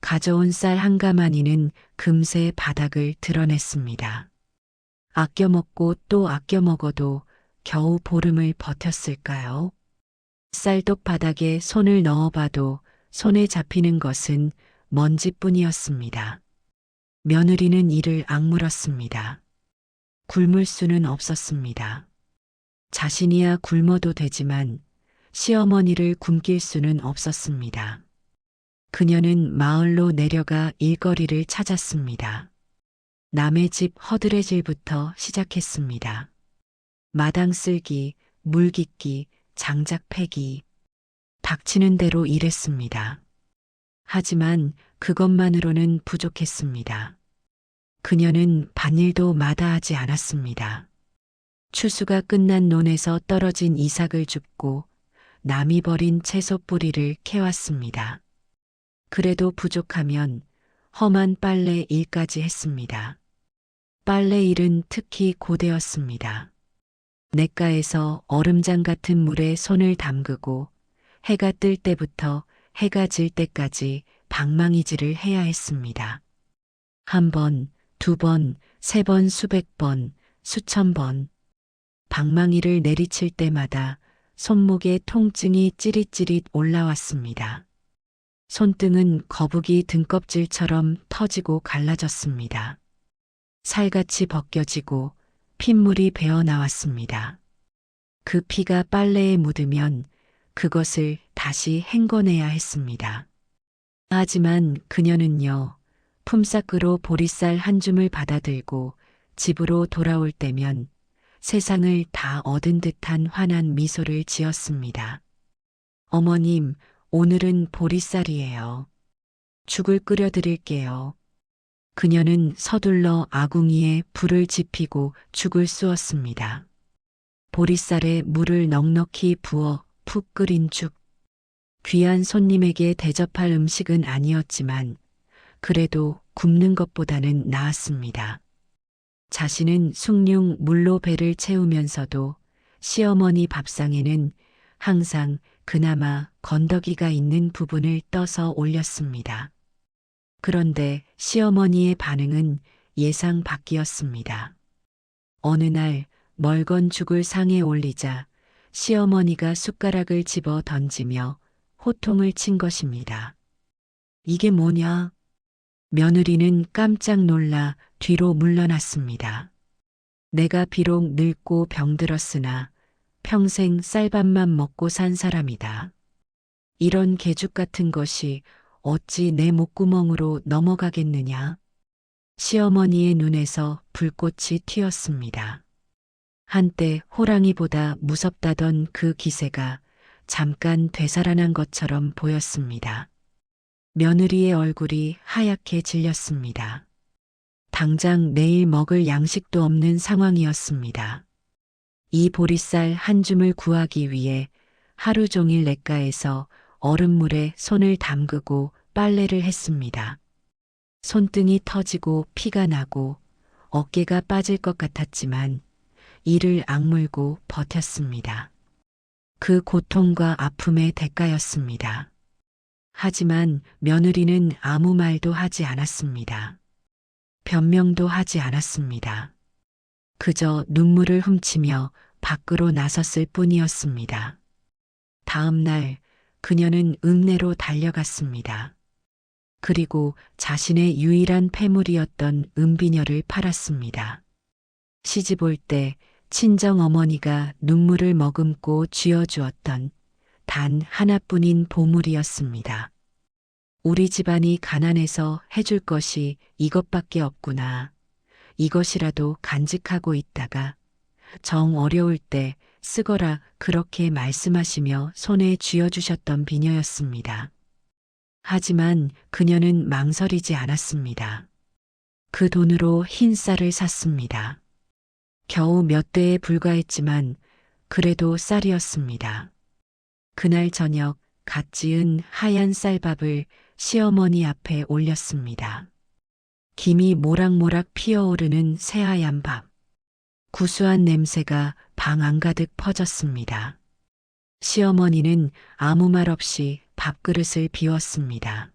가져온 쌀 한 가마니는 금세 바닥을 드러냈습니다. 아껴 먹고 또 아껴 먹어도 겨우 보름을 버텼을까요? 쌀독 바닥에 손을 넣어봐도 손에 잡히는 것은 먼지뿐이었습니다. 며느리는 이를 악물었습니다. 굶을 수는 없었습니다. 자신이야 굶어도 되지만 시어머니를 굶길 수는 없었습니다. 그녀는 마을로 내려가 일거리를 찾았습니다. 남의 집 허드레질부터 시작했습니다. 마당 쓸기, 물 깃기, 장작 패기. 닥치는 대로 일했습니다. 하지만 그것만으로는 부족했습니다. 그녀는 밭일도 마다하지 않았습니다. 추수가 끝난 논에서 떨어진 이삭을 줍고 남이 버린 채소 뿌리를 캐왔습니다. 그래도 부족하면 험한 빨래 일까지 했습니다. 빨래 일은 특히 고되었습니다. 냇가에서 얼음장 같은 물에 손을 담그고 해가 뜰 때부터 해가 질 때까지 방망이질을 해야 했습니다. 한 번, 두 번, 세 번, 수백 번, 수천 번. 방망이를 내리칠 때마다 손목에 통증이 찌릿찌릿 올라왔습니다. 손등은 거북이 등껍질처럼 터지고 갈라졌습니다. 살같이 벗겨지고 핏물이 배어 나왔습니다. 그 피가 빨래에 묻으면 그것을 다시 헹궈내야 했습니다. 하지만 그녀는요, 품삯으로 보리쌀 한 줌을 받아들고 집으로 돌아올 때면 세상을 다 얻은 듯한 환한 미소를 지었습니다. 어머님, 오늘은 보리쌀이에요. 죽을 끓여 드릴게요. 그녀는 서둘러 아궁이에 불을 지피고 죽을 쑤었습니다. 보리쌀에 물을 넉넉히 부어 푹 끓인 죽. 귀한 손님에게 대접할 음식은 아니었지만 그래도 굶는 것보다는 나았습니다. 자신은 숭늉 물로 배를 채우면서도 시어머니 밥상에는 항상 그나마 건더기가 있는 부분을 떠서 올렸습니다. 그런데 시어머니의 반응은 예상 밖이었습니다. 어느 날 멀건 죽을 상에 올리자 시어머니가 숟가락을 집어 던지며 호통을 친 것입니다. 이게 뭐냐? 며느리는 깜짝 놀라 뒤로 물러났습니다. 내가 비록 늙고 병들었으나 평생 쌀밥만 먹고 산 사람이다. 이런 개죽 같은 것이 어찌 내 목구멍으로 넘어가겠느냐. 시어머니의 눈에서 불꽃이 튀었습니다. 한때 호랑이보다 무섭다던 그 기세가 잠깐 되살아난 것처럼 보였습니다. 며느리의 얼굴이 하얗게 질렸습니다. 당장 내일 먹을 양식도 없는 상황이었습니다. 이 보리쌀 한 줌을 구하기 위해 하루 종일 냇가에서 얼음물에 손을 담그고 빨래를 했습니다. 손등이 터지고 피가 나고 어깨가 빠질 것 같았지만 이를 악물고 버텼습니다. 그 고통과 아픔의 대가였습니다. 하지만 며느리는 아무 말도 하지 않았습니다. 변명도 하지 않았습니다. 그저 눈물을 훔치며 밖으로 나섰을 뿐이었습니다. 다음 날 그녀는 읍내로 달려갔습니다. 그리고 자신의 유일한 패물이었던 은비녀를 팔았습니다. 시집 올 때 친정 어머니가 눈물을 머금고 쥐어주었던 단 하나뿐인 보물이었습니다. 우리 집안이 가난해서 해줄 것이 이것밖에 없구나. 이것이라도 간직하고 있다가 정 어려울 때 쓰거라 그렇게 말씀하시며 손에 쥐어주셨던 비녀였습니다. 하지만 그녀는 망설이지 않았습니다. 그 돈으로 흰 쌀을 샀습니다. 겨우 몇 대에 불과했지만 그래도 쌀이었습니다. 그날 저녁 갓 지은 하얀 쌀밥을 시어머니 앞에 올렸습니다. 김이 모락모락 피어오르는 새하얀 밥. 구수한 냄새가 방 안가득 퍼졌습니다. 시어머니는 아무 말 없이 밥그릇을 비웠습니다.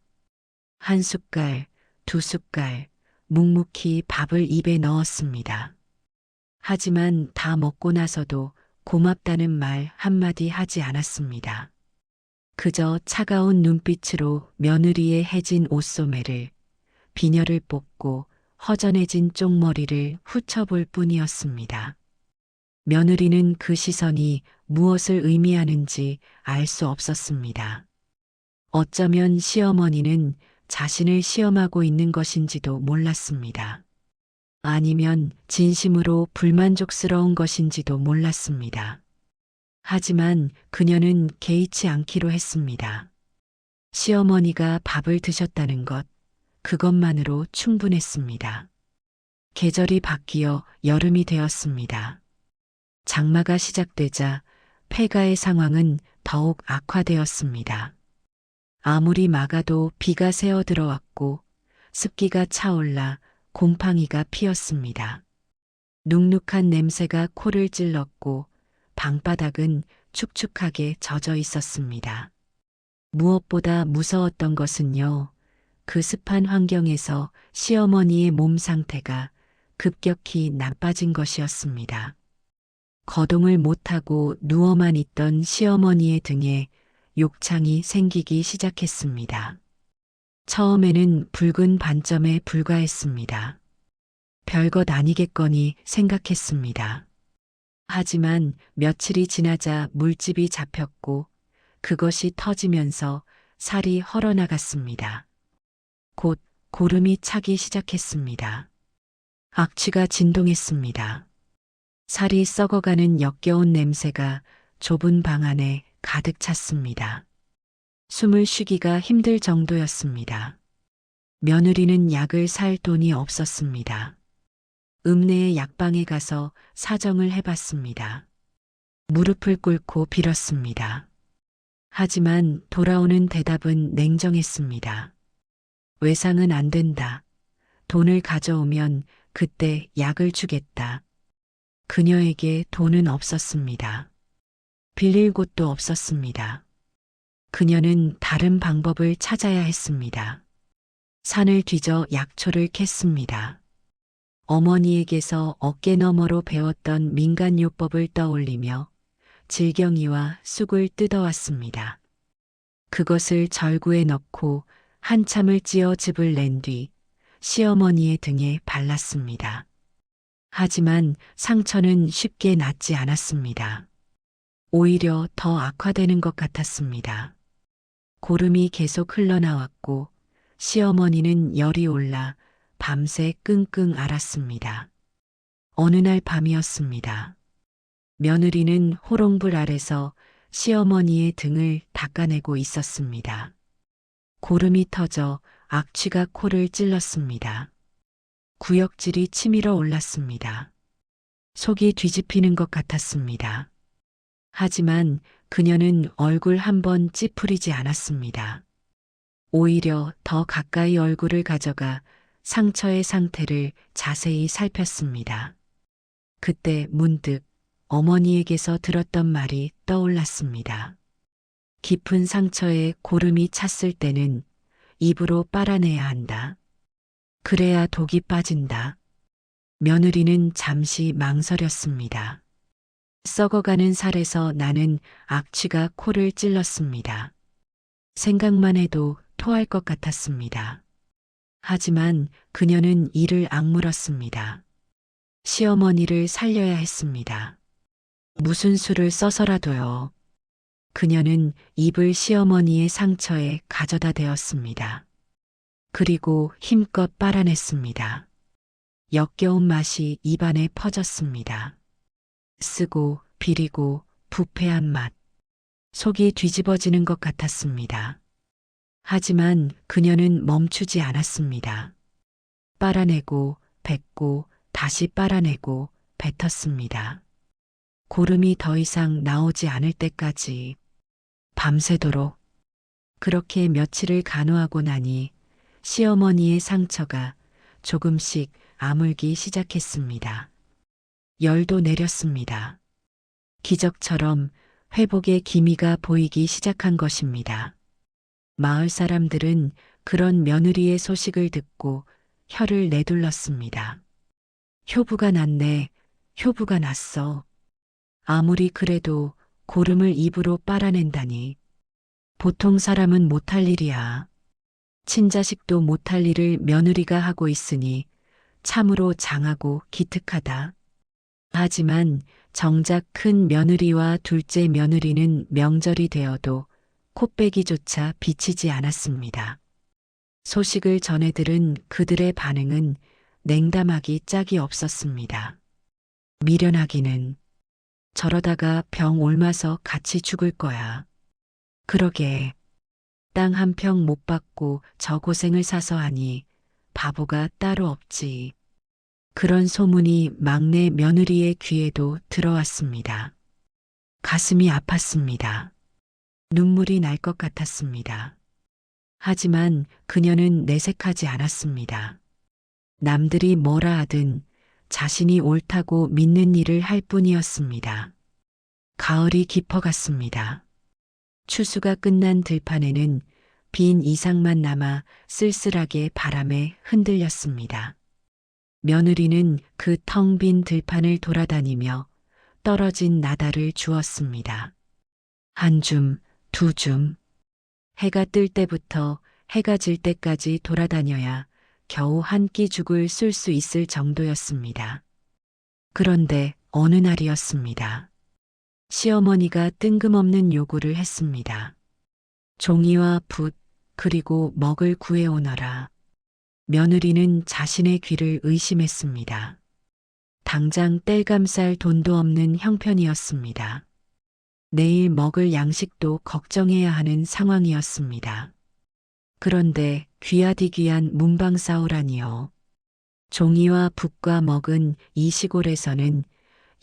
한 숟갈, 두 숟갈, 묵묵히 밥을 입에 넣었습니다. 하지만 다 먹고 나서도 고맙다는 말 한마디 하지 않았습니다. 그저 차가운 눈빛으로 며느리의 해진 옷소매를, 비녀를 뽑고 허전해진 쪽머리를 훑어볼 뿐이었습니다. 며느리는 그 시선이 무엇을 의미하는지 알 수 없었습니다. 어쩌면 시어머니는 자신을 시험하고 있는 것인지도 몰랐습니다. 아니면 진심으로 불만족스러운 것인지도 몰랐습니다. 하지만 그녀는 개의치 않기로 했습니다. 시어머니가 밥을 드셨다는 것, 그것만으로 충분했습니다. 계절이 바뀌어 여름이 되었습니다. 장마가 시작되자 폐가의 상황은 더욱 악화되었습니다. 아무리 막아도 비가 새어 들어왔고 습기가 차올라 곰팡이가 피었습니다. 눅눅한 냄새가 코를 찔렀고 방바닥은 축축하게 젖어 있었습니다. 무엇보다 무서웠던 것은요, 그 습한 환경에서 시어머니의 몸 상태가 급격히 나빠진 것이었습니다. 거동을 못하고 누워만 있던 시어머니의 등에 욕창이 생기기 시작했습니다. 처음에는 붉은 반점에 불과했습니다. 별것 아니겠거니 생각했습니다. 하지만 며칠이 지나자 물집이 잡혔고 그것이 터지면서 살이 헐어나갔습니다. 곧 고름이 차기 시작했습니다. 악취가 진동했습니다. 살이 썩어가는 역겨운 냄새가 좁은 방 안에 가득 찼습니다. 숨을 쉬기가 힘들 정도였습니다. 며느리는 약을 살 돈이 없었습니다. 읍내의 약방에 가서 사정을 해봤습니다. 무릎을 꿇고 빌었습니다. 하지만 돌아오는 대답은 냉정했습니다. 외상은 안 된다. 돈을 가져오면 그때 약을 주겠다. 그녀에게 돈은 없었습니다. 빌릴 곳도 없었습니다. 그녀는 다른 방법을 찾아야 했습니다. 산을 뒤져 약초를 캤습니다. 어머니에게서 어깨 너머로 배웠던 민간요법을 떠올리며 질경이와 쑥을 뜯어왔습니다. 그것을 절구에 넣고 한참을 찧어 즙을 낸 뒤 시어머니의 등에 발랐습니다. 하지만 상처는 쉽게 낫지 않았습니다. 오히려 더 악화되는 것 같았습니다. 고름이 계속 흘러나왔고 시어머니는 열이 올라 밤새 끙끙 앓았습니다. 어느 날 밤이었습니다. 며느리는 호롱불 아래서 시어머니의 등을 닦아내고 있었습니다. 고름이 터져 악취가 코를 찔렀습니다. 구역질이 치밀어 올랐습니다. 속이 뒤집히는 것 같았습니다. 하지만 그녀는 얼굴 한 번 찌푸리지 않았습니다. 오히려 더 가까이 얼굴을 가져가 상처의 상태를 자세히 살폈습니다. 그때 문득 어머니에게서 들었던 말이 떠올랐습니다. 깊은 상처에 고름이 찼을 때는 입으로 빨아내야 한다. 그래야 독이 빠진다. 며느리는 잠시 망설였습니다. 썩어가는 살에서 나는 악취가 코를 찔렀습니다. 생각만 해도 토할 것 같았습니다. 하지만 그녀는 이를 악물었습니다. 시어머니를 살려야 했습니다. 무슨 수를 써서라도요. 그녀는 입을 시어머니의 상처에 가져다 대었습니다. 그리고 힘껏 빨아냈습니다. 역겨운 맛이 입안에 퍼졌습니다. 쓰고 비리고 부패한 맛. 속이 뒤집어지는 것 같았습니다. 하지만 그녀는 멈추지 않았습니다. 빨아내고 뱉고 다시 빨아내고 뱉었습니다. 고름이 더 이상 나오지 않을 때까지 밤새도록. 그렇게 며칠을 간호하고 나니 시어머니의 상처가 조금씩 아물기 시작했습니다. 열도 내렸습니다. 기적처럼 회복의 기미가 보이기 시작한 것입니다. 마을 사람들은 그런 며느리의 소식을 듣고 혀를 내둘렀습니다. 효부가 났네, 효부가 났어. 아무리 그래도 고름을 입으로 빨아낸다니. 보통 사람은 못할 일이야. 친자식도 못할 일을 며느리가 하고 있으니 참으로 장하고 기특하다. 하지만 정작 큰 며느리와 둘째 며느리는 명절이 되어도 코빼기조차 비치지 않았습니다. 소식을 전해들은 그들의 반응은 냉담하기 짝이 없었습니다. 미련하기는 저러다가 병 옮아서 같이 죽을 거야. 그러게 땅 한 평 못 받고 저 고생을 사서 하니 바보가 따로 없지. 그런 소문이 막내 며느리의 귀에도 들어왔습니다. 가슴이 아팠습니다. 눈물이 날 것 같았습니다. 하지만 그녀는 내색하지 않았습니다. 남들이 뭐라 하든 자신이 옳다고 믿는 일을 할 뿐이었습니다. 가을이 깊어갔습니다. 추수가 끝난 들판에는 빈 이삭만 남아 쓸쓸하게 바람에 흔들렸습니다. 며느리는 그 텅 빈 들판을 돌아다니며 떨어진 나달을 주었습니다. 한 줌, 두 줌. 해가 뜰 때부터 해가 질 때까지 돌아다녀야 겨우 한 끼 죽을 쓸 수 있을 정도였습니다. 그런데 어느 날이었습니다. 시어머니가 뜬금없는 요구를 했습니다. 종이와 붓, 그리고 먹을 구해오너라. 며느리는 자신의 귀를 의심했습니다. 당장 뗄감쌀 돈도 없는 형편이었습니다. 내일 먹을 양식도 걱정해야 하는 상황이었습니다. 그런데 귀하디 귀한 문방사오라니요. 종이와 붓과 먹은 이 시골에서는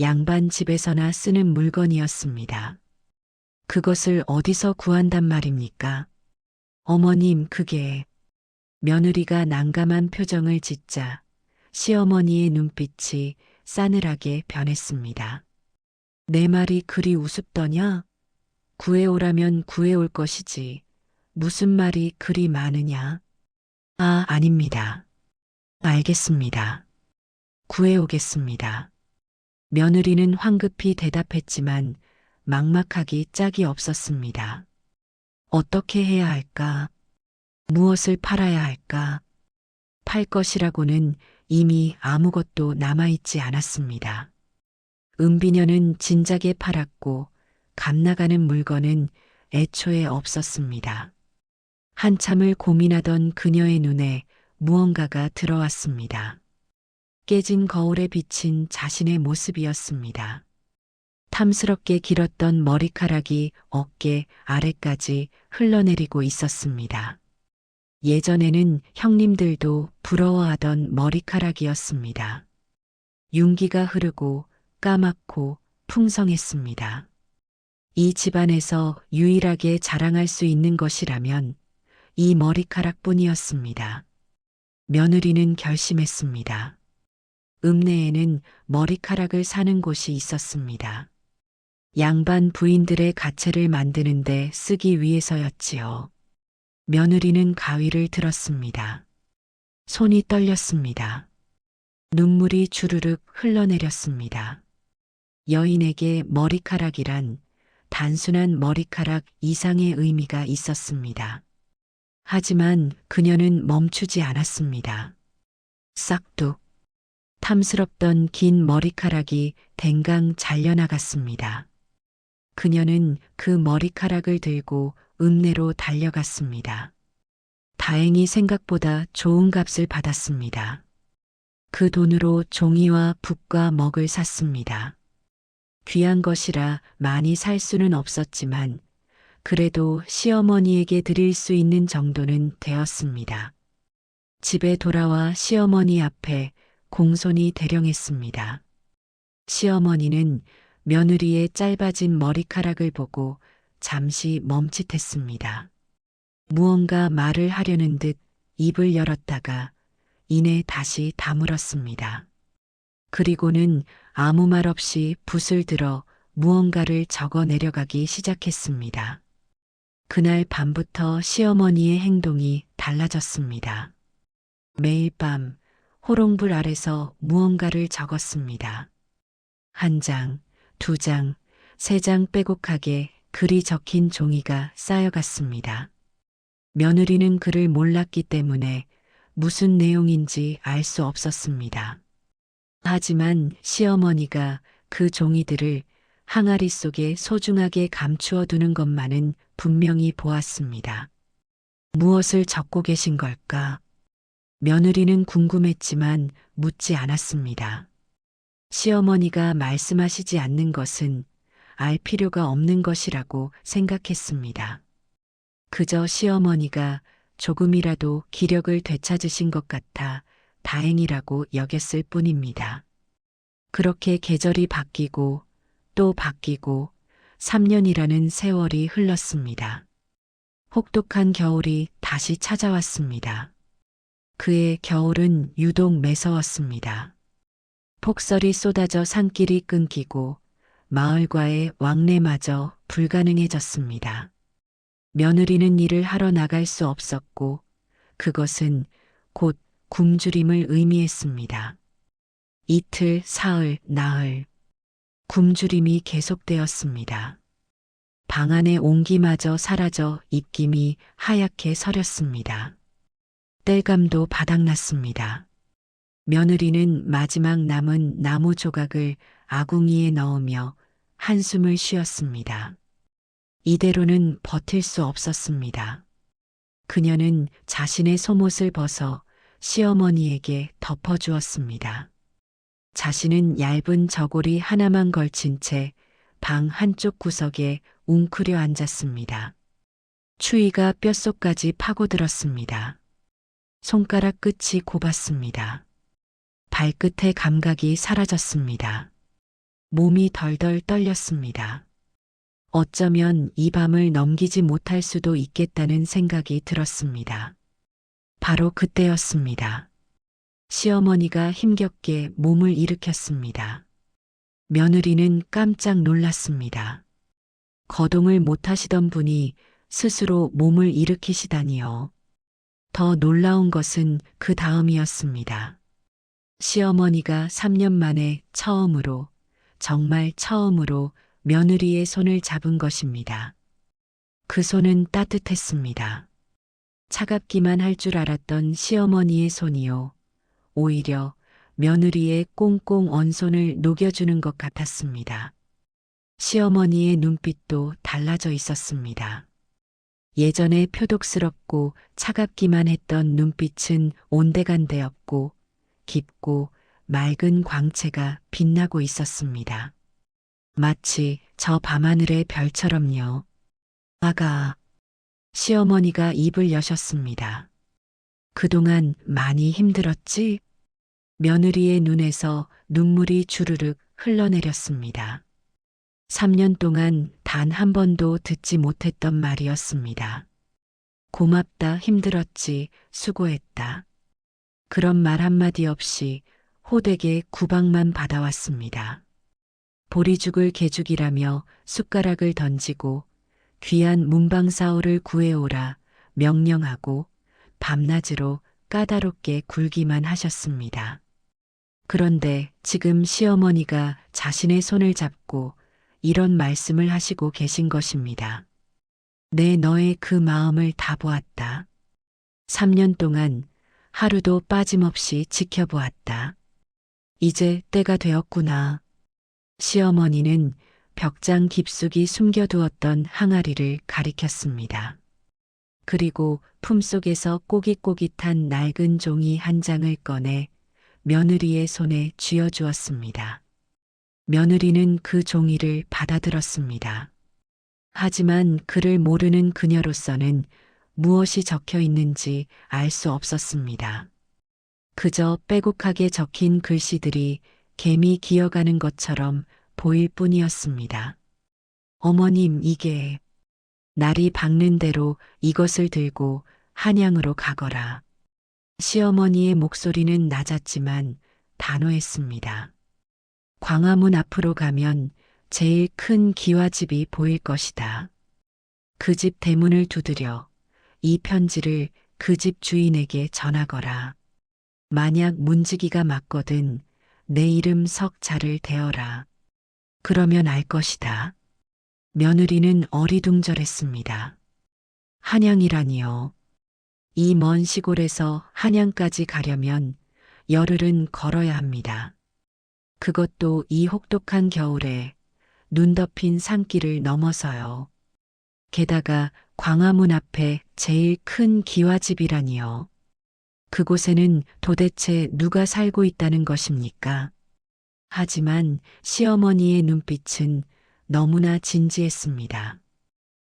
양반 집에서나 쓰는 물건이었습니다. 그것을 어디서 구한단 말입니까? 어머님, 그게. 며느리가 난감한 표정을 짓자 시어머니의 눈빛이 싸늘하게 변했습니다. 내 말이 그리 우습더냐? 구해오라면 구해올 것이지. 무슨 말이 그리 많으냐? 아, 아닙니다. 알겠습니다. 구해오겠습니다. 며느리는 황급히 대답했지만 막막하기 짝이 없었습니다. 어떻게 해야 할까? 무엇을 팔아야 할까? 팔 것이라고는 이미 아무것도 남아있지 않았습니다. 은비녀는 진작에 팔았고 값나가는 물건은 애초에 없었습니다. 한참을 고민하던 그녀의 눈에 무언가가 들어왔습니다. 깨진 거울에 비친 자신의 모습이었습니다. 탐스럽게 길었던 머리카락이 어깨 아래까지 흘러내리고 있었습니다. 예전에는 형님들도 부러워하던 머리카락이었습니다. 윤기가 흐르고 까맣고 풍성했습니다. 이 집안에서 유일하게 자랑할 수 있는 것이라면 이 머리카락뿐이었습니다. 며느리는 결심했습니다. 읍내에는 머리카락을 사는 곳이 있었습니다. 양반 부인들의 가채를 만드는데 쓰기 위해서였지요. 며느리는 가위를 들었습니다. 손이 떨렸습니다. 눈물이 주르륵 흘러내렸습니다. 여인에게 머리카락이란 단순한 머리카락 이상의 의미가 있었습니다. 하지만 그녀는 멈추지 않았습니다. 싹둑. 탐스럽던 긴 머리카락이 댕강 잘려나갔습니다. 그녀는 그 머리카락을 들고 읍내로 달려갔습니다. 다행히 생각보다 좋은 값을 받았습니다. 그 돈으로 종이와 붓과 먹을 샀습니다. 귀한 것이라 많이 살 수는 없었지만 그래도 시어머니에게 드릴 수 있는 정도는 되었습니다. 집에 돌아와 시어머니 앞에 공손히 대령했습니다. 시어머니는 며느리의 짧아진 머리카락을 보고 잠시 멈칫했습니다. 무언가 말을 하려는 듯 입을 열었다가 이내 다시 다물었습니다. 그리고는 아무 말 없이 붓을 들어 무언가를 적어 내려가기 시작했습니다. 그날 밤부터 시어머니의 행동이 달라졌습니다. 매일 밤 호롱불 아래서 무언가를 적었습니다. 한 장, 두 장, 세 장 빼곡하게 글이 적힌 종이가 쌓여갔습니다. 며느리는 글을 몰랐기 때문에 무슨 내용인지 알 수 없었습니다. 하지만 시어머니가 그 종이들을 항아리 속에 소중하게 감추어 두는 것만은 분명히 보았습니다. 무엇을 적고 계신 걸까? 며느리는 궁금했지만 묻지 않았습니다. 시어머니가 말씀하시지 않는 것은 알 필요가 없는 것이라고 생각했습니다. 그저 시어머니가 조금이라도 기력을 되찾으신 것 같아 다행이라고 여겼을 뿐입니다. 그렇게 계절이 바뀌고 또 바뀌고 3년이라는 세월이 흘렀습니다. 혹독한 겨울이 다시 찾아왔습니다. 그의 겨울은 유독 매서웠습니다. 폭설이 쏟아져 산길이 끊기고 마을과의 왕래마저 불가능해졌습니다. 며느리는 일을 하러 나갈 수 없었고 그것은 곧 굶주림을 의미했습니다. 이틀, 사흘, 나흘 굶주림이 계속되었습니다. 방 안의 온기마저 사라져 입김이 하얗게 서렸습니다. 땔감도 바닥났습니다. 며느리는 마지막 남은 나무 조각을 아궁이에 넣으며 한숨을 쉬었습니다. 이대로는 버틸 수 없었습니다. 그녀는 자신의 속옷을 벗어 시어머니에게 덮어주었습니다. 자신은 얇은 저고리 하나만 걸친 채 방 한쪽 구석에 웅크려 앉았습니다. 추위가 뼛속까지 파고들었습니다. 손가락 끝이 곱았습니다. 발끝의 감각이 사라졌습니다. 몸이 덜덜 떨렸습니다. 어쩌면 이 밤을 넘기지 못할 수도 있겠다는 생각이 들었습니다. 바로 그때였습니다. 시어머니가 힘겹게 몸을 일으켰습니다. 며느리는 깜짝 놀랐습니다. 거동을 못하시던 분이 스스로 몸을 일으키시다니요. 더 놀라운 것은 그 다음이었습니다. 시어머니가 3년 만에 처음으로, 정말 처음으로 며느리의 손을 잡은 것입니다. 그 손은 따뜻했습니다. 차갑기만 할 줄 알았던 시어머니의 손이요. 오히려 며느리의 꽁꽁 언 손을 녹여주는 것 같았습니다. 시어머니의 눈빛도 달라져 있었습니다. 예전에 표독스럽고 차갑기만 했던 눈빛은 온데간데없고 깊고 맑은 광채가 빛나고 있었습니다. 마치 저 밤하늘의 별처럼요. 아가, 시어머니가 입을 여셨습니다. 그동안 많이 힘들었지? 며느리의 눈에서 눈물이 주르륵 흘러내렸습니다. 3년 동안 단 한 번도 듣지 못했던 말이었습니다. 고맙다, 힘들었지, 수고했다. 그런 말 한마디 없이 호되게 구박만 받아왔습니다. 보리죽을 개죽이라며 숟가락을 던지고 귀한 문방사오를 구해오라 명령하고 밤낮으로 까다롭게 굴기만 하셨습니다. 그런데 지금 시어머니가 자신의 손을 잡고 이런 말씀을 하시고 계신 것입니다. 내 너의 그 마음을 다 보았다. 3년 동안 하루도 빠짐없이 지켜보았다. 이제 때가 되었구나. 시어머니는 벽장 깊숙이 숨겨두었던 항아리를 가리켰습니다. 그리고 품속에서 꼬깃꼬깃한 낡은 종이 한 장을 꺼내 며느리의 손에 쥐어주었습니다. 며느리는 그 종이를 받아들었습니다. 하지만 그를 모르는 그녀로서는 무엇이 적혀 있는지 알 수 없었습니다. 그저 빼곡하게 적힌 글씨들이 개미 기어가는 것처럼 보일 뿐이었습니다. 어머님, 이게 날이 밝는 대로 이것을 들고 한양으로 가거라. 시어머니의 목소리는 낮았지만 단호했습니다. 광화문 앞으로 가면 제일 큰 기와집이 보일 것이다. 그 집 대문을 두드려 이 편지를 그 집 주인에게 전하거라. 만약 문지기가 맞거든 내 이름 석자를 대어라. 그러면 알 것이다. 며느리는 어리둥절했습니다. 한양이라니요. 이 먼 시골에서 한양까지 가려면 열흘은 걸어야 합니다. 그것도 이 혹독한 겨울에 눈 덮인 산길을 넘어서요. 게다가 광화문 앞에 제일 큰 기와집이라니요. 그곳에는 도대체 누가 살고 있다는 것입니까? 하지만 시어머니의 눈빛은 너무나 진지했습니다.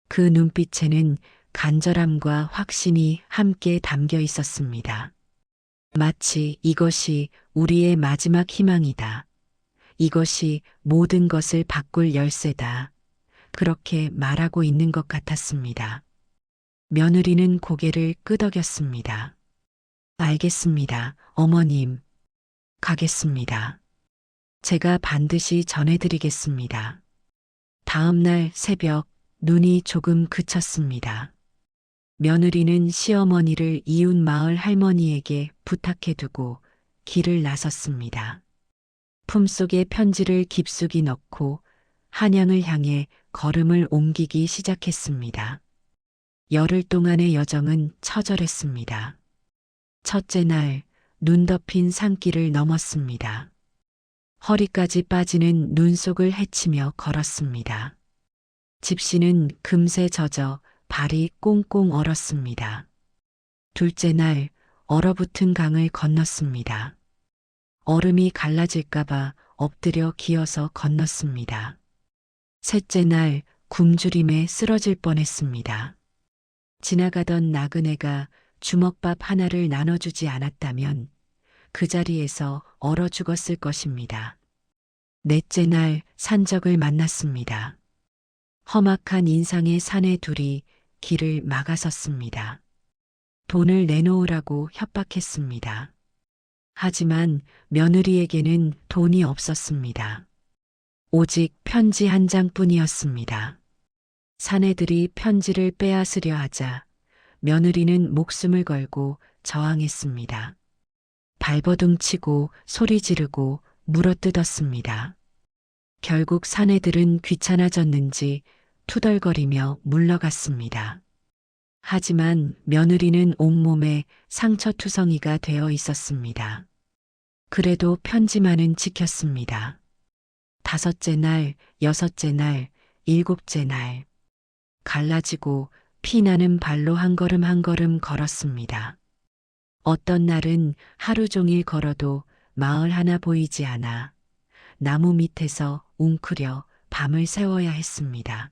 그 눈빛에는 간절함과 확신이 함께 담겨 있었습니다. 마치 이것이 우리의 마지막 희망이다. 이것이 모든 것을 바꿀 열쇠다. 그렇게 말하고 있는 것 같았습니다. 며느리는 고개를 끄덕였습니다. 알겠습니다, 어머님. 가겠습니다. 제가 반드시 전해드리겠습니다. 다음 날 새벽 눈이 조금 그쳤습니다. 며느리는 시어머니를 이웃 마을 할머니에게 부탁해두고 길을 나섰습니다. 품속에 편지를 깊숙이 넣고 한양을 향해 걸음을 옮기기 시작했습니다. 열흘 동안의 여정은 처절했습니다. 첫째 날 눈 덮인 산길을 넘었습니다. 허리까지 빠지는 눈 속을 헤치며 걸었습니다. 집시는 금세 젖어 발이 꽁꽁 얼었습니다. 둘째 날 얼어붙은 강을 건넜습니다. 얼음이 갈라질까봐 엎드려 기어서 건넜습니다. 셋째 날 굶주림에 쓰러질 뻔했습니다. 지나가던 나그네가 주먹밥 하나를 나눠주지 않았다면 그 자리에서 얼어 죽었을 것입니다. 넷째 날 산적을 만났습니다. 험악한 인상의 사내 둘이 길을 막아섰습니다. 돈을 내놓으라고 협박했습니다. 하지만 며느리에게는 돈이 없었습니다. 오직 편지 한 장뿐이었습니다. 사내들이 편지를 빼앗으려 하자 며느리는 목숨을 걸고 저항했습니다. 발버둥 치고 소리 지르고 물어뜯었습니다. 결국 사내들은 귀찮아졌는지 투덜거리며 물러갔습니다. 하지만 며느리는 온몸에 상처투성이가 되어 있었습니다. 그래도 편지만은 지켰습니다. 다섯째 날, 여섯째 날, 일곱째 날. 갈라지고 피나는 발로 한 걸음 한 걸음 걸었습니다. 어떤 날은 하루 종일 걸어도 마을 하나 보이지 않아 나무 밑에서 웅크려 밤을 새워야 했습니다.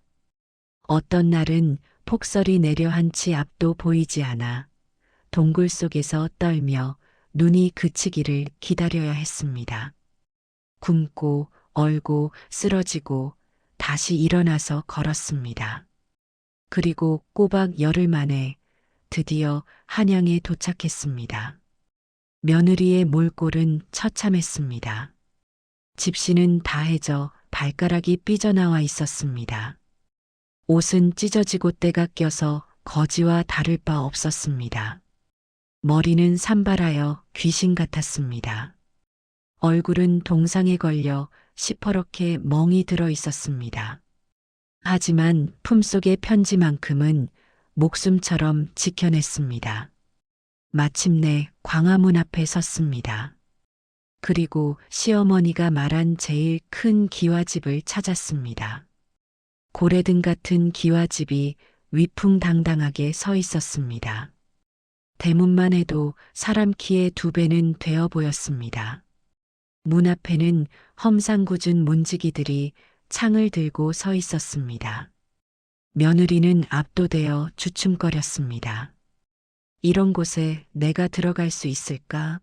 어떤 날은 폭설이 내려 한치 앞도 보이지 않아 동굴 속에서 떨며 눈이 그치기를 기다려야 했습니다. 굶고 얼고 쓰러지고 다시 일어나서 걸었습니다. 그리고 꼬박 열흘 만에 드디어 한양에 도착했습니다. 며느리의 몰골은 처참했습니다. 집시는 다해져 발가락이 삐져나와 있었습니다. 옷은 찢어지고 때가 껴서 거지와 다를 바 없었습니다. 머리는 산발하여 귀신 같았습니다. 얼굴은 동상에 걸려 시퍼렇게 멍이 들어 있었습니다. 하지만 품속의 편지만큼은 목숨처럼 지켜냈습니다. 마침내 광화문 앞에 섰습니다. 그리고 시어머니가 말한 제일 큰 기와집을 찾았습니다. 고래등 같은 기와집이 위풍당당하게 서 있었습니다. 대문만 해도 사람 키의 2배는 되어 보였습니다. 문 앞에는 험상궂은 문지기들이 창을 들고 서 있었습니다. 며느리는 압도되어 주춤거렸습니다. 이런 곳에 내가 들어갈 수 있을까?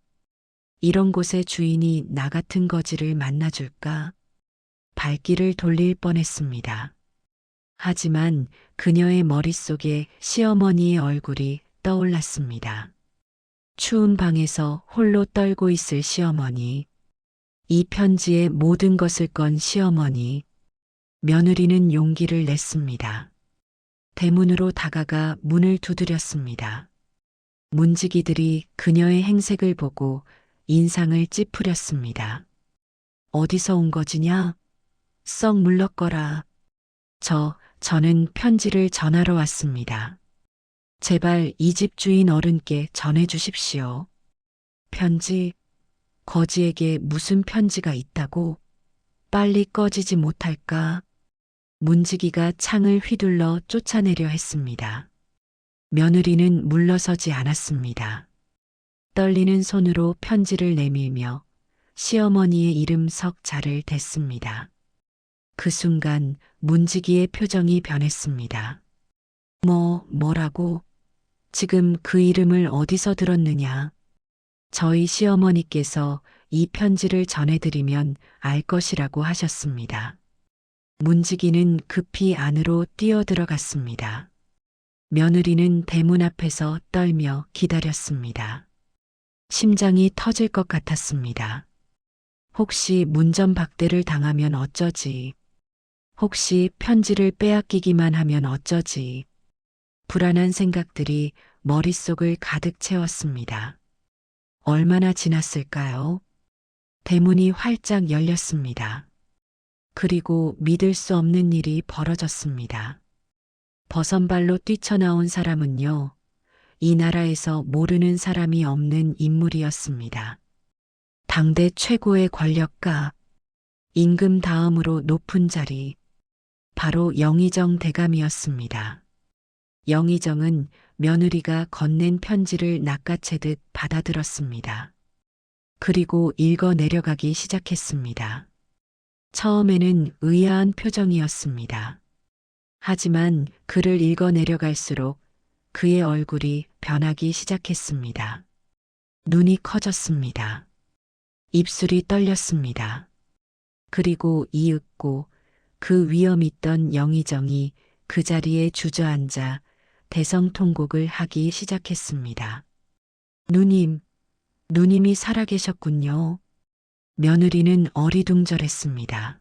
이런 곳에 주인이 나 같은 거지를 만나줄까? 발길을 돌릴 뻔했습니다. 하지만 그녀의 머릿속에 시어머니의 얼굴이 떠올랐습니다. 추운 방에서 홀로 떨고 있을 시어머니. 이 편지에 모든 것을 건 시어머니. 며느리는 용기를 냈습니다. 대문으로 다가가 문을 두드렸습니다. 문지기들이 그녀의 행색을 보고 인상을 찌푸렸습니다. 어디서 온 거지냐? 썩 물렀거라. 저는 편지를 전하러 왔습니다. 제발 이 집 주인 어른께 전해 주십시오. 편지? 거지에게 무슨 편지가 있다고? 빨리 꺼지지 못할까? 문지기가 창을 휘둘러 쫓아내려 했습니다. 며느리는 물러서지 않았습니다. 떨리는 손으로 편지를 내밀며 시어머니의 이름 석자를 댔습니다. 그 순간 문지기의 표정이 변했습니다. 뭐라고? 지금 그 이름을 어디서 들었느냐? 저희 시어머니께서 이 편지를 전해드리면 알 것이라고 하셨습니다. 문지기는 급히 안으로 뛰어들어갔습니다. 며느리는 대문 앞에서 떨며 기다렸습니다. 심장이 터질 것 같았습니다. 혹시 문전박대를 당하면 어쩌지? 혹시 편지를 빼앗기기만 하면 어쩌지? 불안한 생각들이 머릿속을 가득 채웠습니다. 얼마나 지났을까요? 대문이 활짝 열렸습니다. 그리고 믿을 수 없는 일이 벌어졌습니다. 버선발로 뛰쳐나온 사람은요, 이 나라에서 모르는 사람이 없는 인물이었습니다. 당대 최고의 권력가, 임금 다음으로 높은 자리, 바로 영의정 대감이었습니다. 영의정은 며느리가 건넨 편지를 낚아채듯 받아들었습니다. 그리고 읽어 내려가기 시작했습니다. 처음에는 의아한 표정이었습니다. 하지만 글을 읽어 내려갈수록 그의 얼굴이 변하기 시작했습니다. 눈이 커졌습니다. 입술이 떨렸습니다. 그리고 이윽고 그 위엄 있던 영의정이 그 자리에 주저앉아 대성통곡을 하기 시작했습니다. 누님이 살아계셨군요. 며느리는 어리둥절했습니다.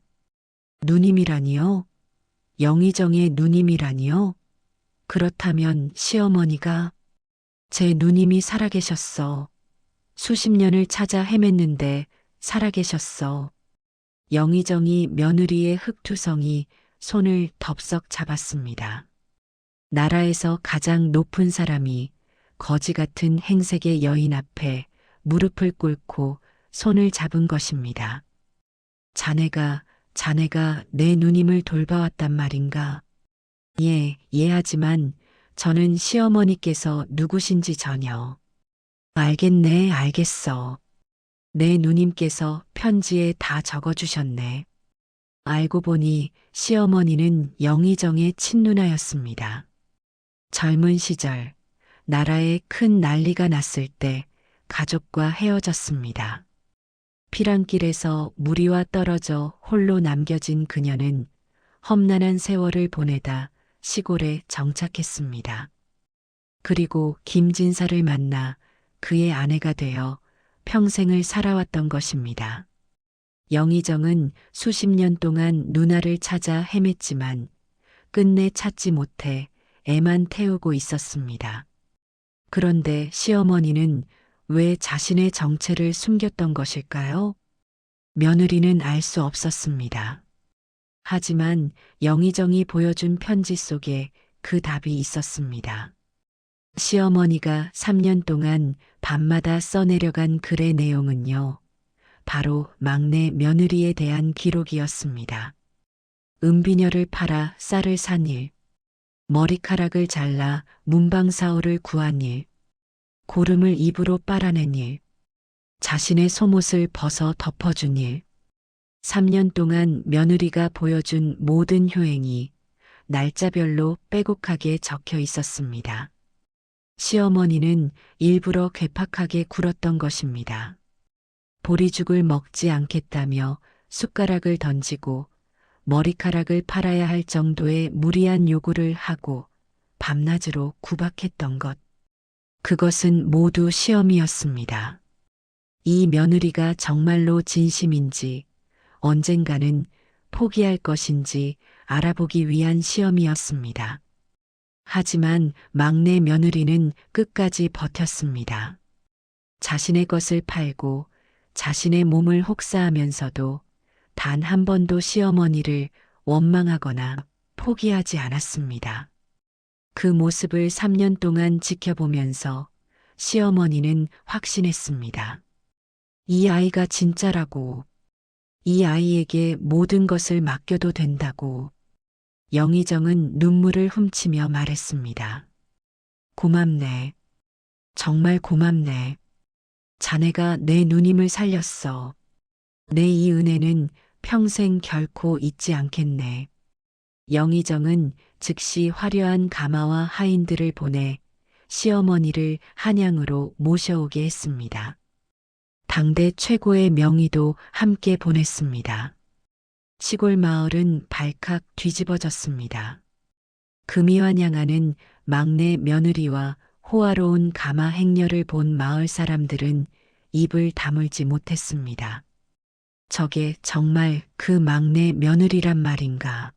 누님이라니요? 영의정의 누님이라니요? 그렇다면 시어머니가 제 누님이 살아계셨어. 수십 년을 찾아 헤맸는데 살아계셨어. 영의정이 며느리의 흑투성이 손을 덥석 잡았습니다. 나라에서 가장 높은 사람이 거지 같은 행색의 여인 앞에 무릎을 꿇고 손을 잡은 것입니다. 자네가 내 누님을 돌봐왔단 말인가? 예, 하지만 저는 시어머니께서 누구신지 전혀. 알겠네, 알겠어. 내 누님께서 편지에 다 적어주셨네. 알고 보니 시어머니는 영의정의 친누나였습니다. 젊은 시절 나라에 큰 난리가 났을 때 가족과 헤어졌습니다. 피랑길에서 무리와 떨어져 홀로 남겨진 그녀는 험난한 세월을 보내다 시골에 정착했습니다. 그리고 김진사를 만나 그의 아내가 되어 평생을 살아왔던 것입니다. 영의정은 수십 년 동안 누나를 찾아 헤맸지만 끝내 찾지 못해 애만 태우고 있었습니다. 그런데 시어머니는 왜 자신의 정체를 숨겼던 것일까요? 며느리는 알 수 없었습니다. 하지만 영의정이 보여준 편지 속에 그 답이 있었습니다. 시어머니가 3년 동안 밤마다 써내려간 글의 내용은요, 바로 막내 며느리에 대한 기록이었습니다. 은비녀를 팔아 쌀을 산 일, 머리카락을 잘라 문방사오를 구한 일, 고름을 입으로 빨아낸 일, 자신의 속옷을 벗어 덮어준 일, 3년 동안 며느리가 보여준 모든 효행이 날짜별로 빼곡하게 적혀 있었습니다. 시어머니는 일부러 괴팍하게 굴었던 것입니다. 보리죽을 먹지 않겠다며 숟가락을 던지고 머리카락을 팔아야 할 정도의 무리한 요구를 하고 밤낮으로 구박했던 것. 그것은 모두 시험이었습니다. 이 며느리가 정말로 진심인지 언젠가는 포기할 것인지 알아보기 위한 시험이었습니다. 하지만 막내 며느리는 끝까지 버텼습니다. 자신의 것을 팔고 자신의 몸을 혹사하면서도 단 한 번도 시어머니를 원망하거나 포기하지 않았습니다. 그 모습을 3년 동안 지켜보면서 시어머니는 확신했습니다. 이 아이가 진짜라고, 이 아이에게 모든 것을 맡겨도 된다고. 영의정은 눈물을 훔치며 말했습니다. 고맙네. 정말 고맙네. 자네가 내 누님을 살렸어. 내 이 은혜는 평생 결코 잊지 않겠네. 영의정은 즉시 화려한 가마와 하인들을 보내 시어머니를 한양으로 모셔오게 했습니다. 당대 최고의 명의도 함께 보냈습니다. 시골 마을은 발칵 뒤집어졌습니다. 금이 환영하는 막내 며느리와 호화로운 가마 행렬을 본 마을 사람들은 입을 다물지 못했습니다. 저게 정말 그 막내 며느리란 말인가.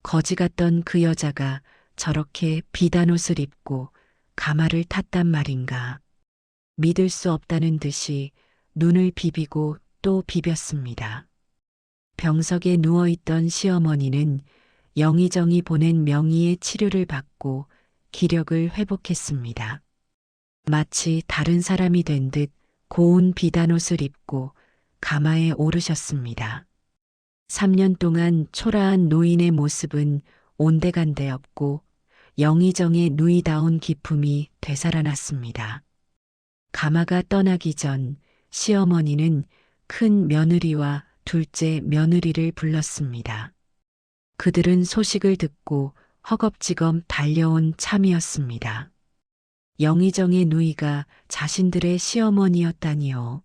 거지 같던 그 여자가 저렇게 비단 옷을 입고 가마를 탔단 말인가. 믿을 수 없다는 듯이 눈을 비비고 또 비볐습니다. 병석에 누워있던 시어머니는 영의정이 보낸 명의의 치료를 받고 기력을 회복했습니다. 마치 다른 사람이 된 듯 고운 비단옷을 입고 가마에 오르셨습니다. 3년 동안 초라한 노인의 모습은 온데간데 없고 영의정의 누이다운 기품이 되살아났습니다. 가마가 떠나기 전 시어머니는 큰 며느리와 둘째 며느리를 불렀습니다. 그들은 소식을 듣고 허겁지겁 달려온 참이었습니다. 영의정의 누이가 자신들의 시어머니였다니요.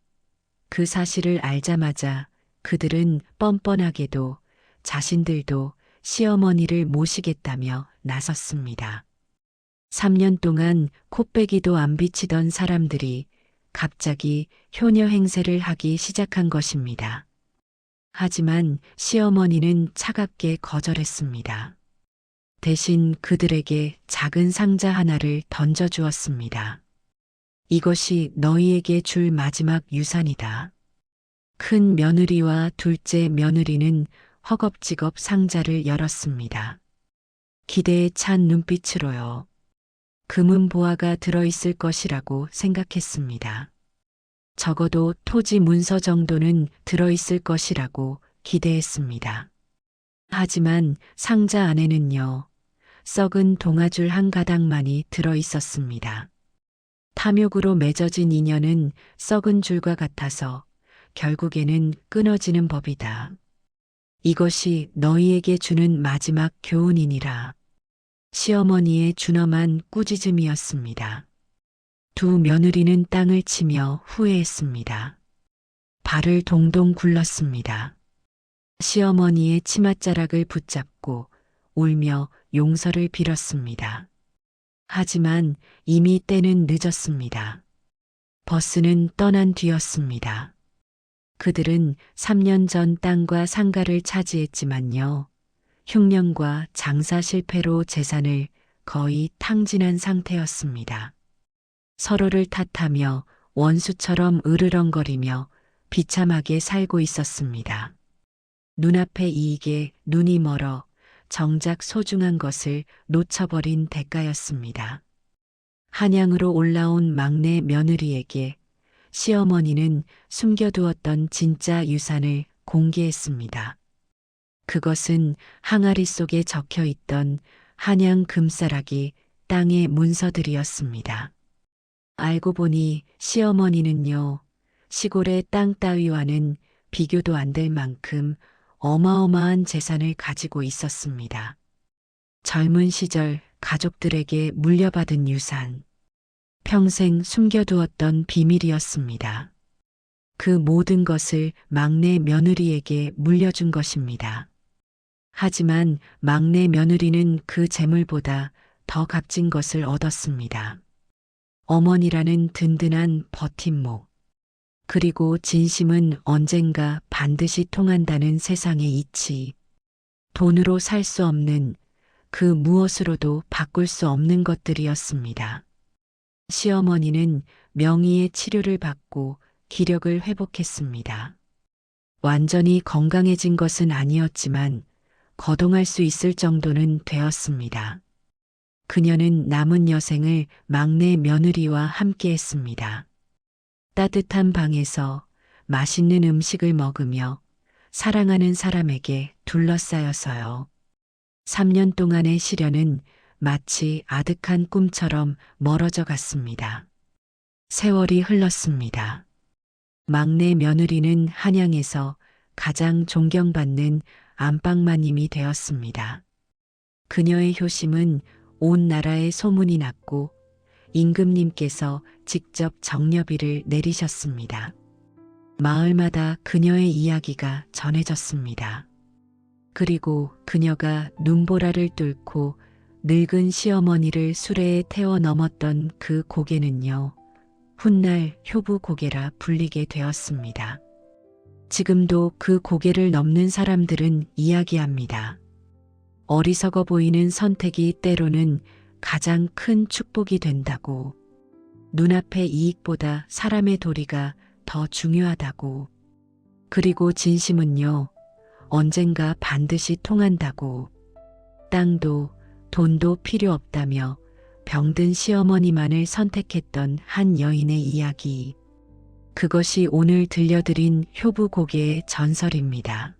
그 사실을 알자마자 그들은 뻔뻔하게도 자신들도 시어머니를 모시겠다며 나섰습니다. 3년 동안 코빼기도 안 비치던 사람들이 갑자기 효녀 행세를 하기 시작한 것입니다. 하지만 시어머니는 차갑게 거절했습니다. 대신 그들에게 작은 상자 하나를 던져주었습니다. 이것이 너희에게 줄 마지막 유산이다. 큰 며느리와 둘째 며느리는 허겁지겁 상자를 열었습니다. 기대에 찬 눈빛으로요. 금은 보화가 들어있을 것이라고 생각했습니다. 적어도 토지 문서 정도는 들어있을 것이라고 기대했습니다. 하지만 상자 안에는요, 썩은 동아줄 한 가닥만이 들어있었습니다. 탐욕으로 맺어진 인연은 썩은 줄과 같아서 결국에는 끊어지는 법이다. 이것이 너희에게 주는 마지막 교훈이니라. 시어머니의 준엄한 꾸짖음이었습니다. 두 며느리는 땅을 치며 후회했습니다. 발을 동동 굴렀습니다. 시어머니의 치맛자락을 붙잡고 울며 용서를 빌었습니다. 하지만 이미 때는 늦었습니다. 버스는 떠난 뒤였습니다. 그들은 3년 전 땅과 상가를 차지했지만요. 흉년과 장사 실패로 재산을 거의 탕진한 상태였습니다. 서로를 탓하며 원수처럼 으르렁거리며 비참하게 살고 있었습니다. 눈앞의 이익에 눈이 멀어 정작 소중한 것을 놓쳐버린 대가였습니다. 한양으로 올라온 막내 며느리에게 시어머니는 숨겨두었던 진짜 유산을 공개했습니다. 그것은 항아리 속에 적혀 있던 한양 금싸라기 땅의 문서들이었습니다. 알고 보니 시어머니는요, 시골의 땅 따위와는 비교도 안 될 만큼 어마어마한 재산을 가지고 있었습니다. 젊은 시절 가족들에게 물려받은 유산, 평생 숨겨두었던 비밀이었습니다. 그 모든 것을 막내 며느리에게 물려준 것입니다. 하지만 막내 며느리는 그 재물보다 더 값진 것을 얻었습니다. 어머니라는 든든한 버팀목, 그리고 진심은 언젠가 반드시 통한다는 세상의 이치, 돈으로 살 수 없는 그 무엇으로도 바꿀 수 없는 것들이었습니다. 시어머니는 명의의 치료를 받고 기력을 회복했습니다. 완전히 건강해진 것은 아니었지만 거동할 수 있을 정도는 되었습니다. 그녀는 남은 여생을 막내 며느리와 함께 했습니다. 따뜻한 방에서 맛있는 음식을 먹으며 사랑하는 사람에게 둘러싸여서요. 3년 동안의 시련은 마치 아득한 꿈처럼 멀어져 갔습니다. 세월이 흘렀습니다. 막내 며느리는 한양에서 가장 존경받는 안방마님이 되었습니다. 그녀의 효심은 온 나라에 소문이 났고 임금님께서 직접 정려비를 내리셨습니다. 마을마다 그녀의 이야기가 전해졌습니다. 그리고 그녀가 눈보라를 뚫고 늙은 시어머니를 수레에 태워 넘었던 그 고개는요, 훗날 효부 고개라 불리게 되었습니다. 지금도 그 고개를 넘는 사람들은 이야기합니다. 어리석어 보이는 선택이 때로는 가장 큰 축복이 된다고, 눈앞의 이익보다 사람의 도리가 더 중요하다고, 그리고 진심은요, 언젠가 반드시 통한다고, 땅도 돈도 필요 없다며 병든 시어머니만을 선택했던 한 여인의 이야기. 그것이 오늘 들려드린 효부 고개의 전설입니다.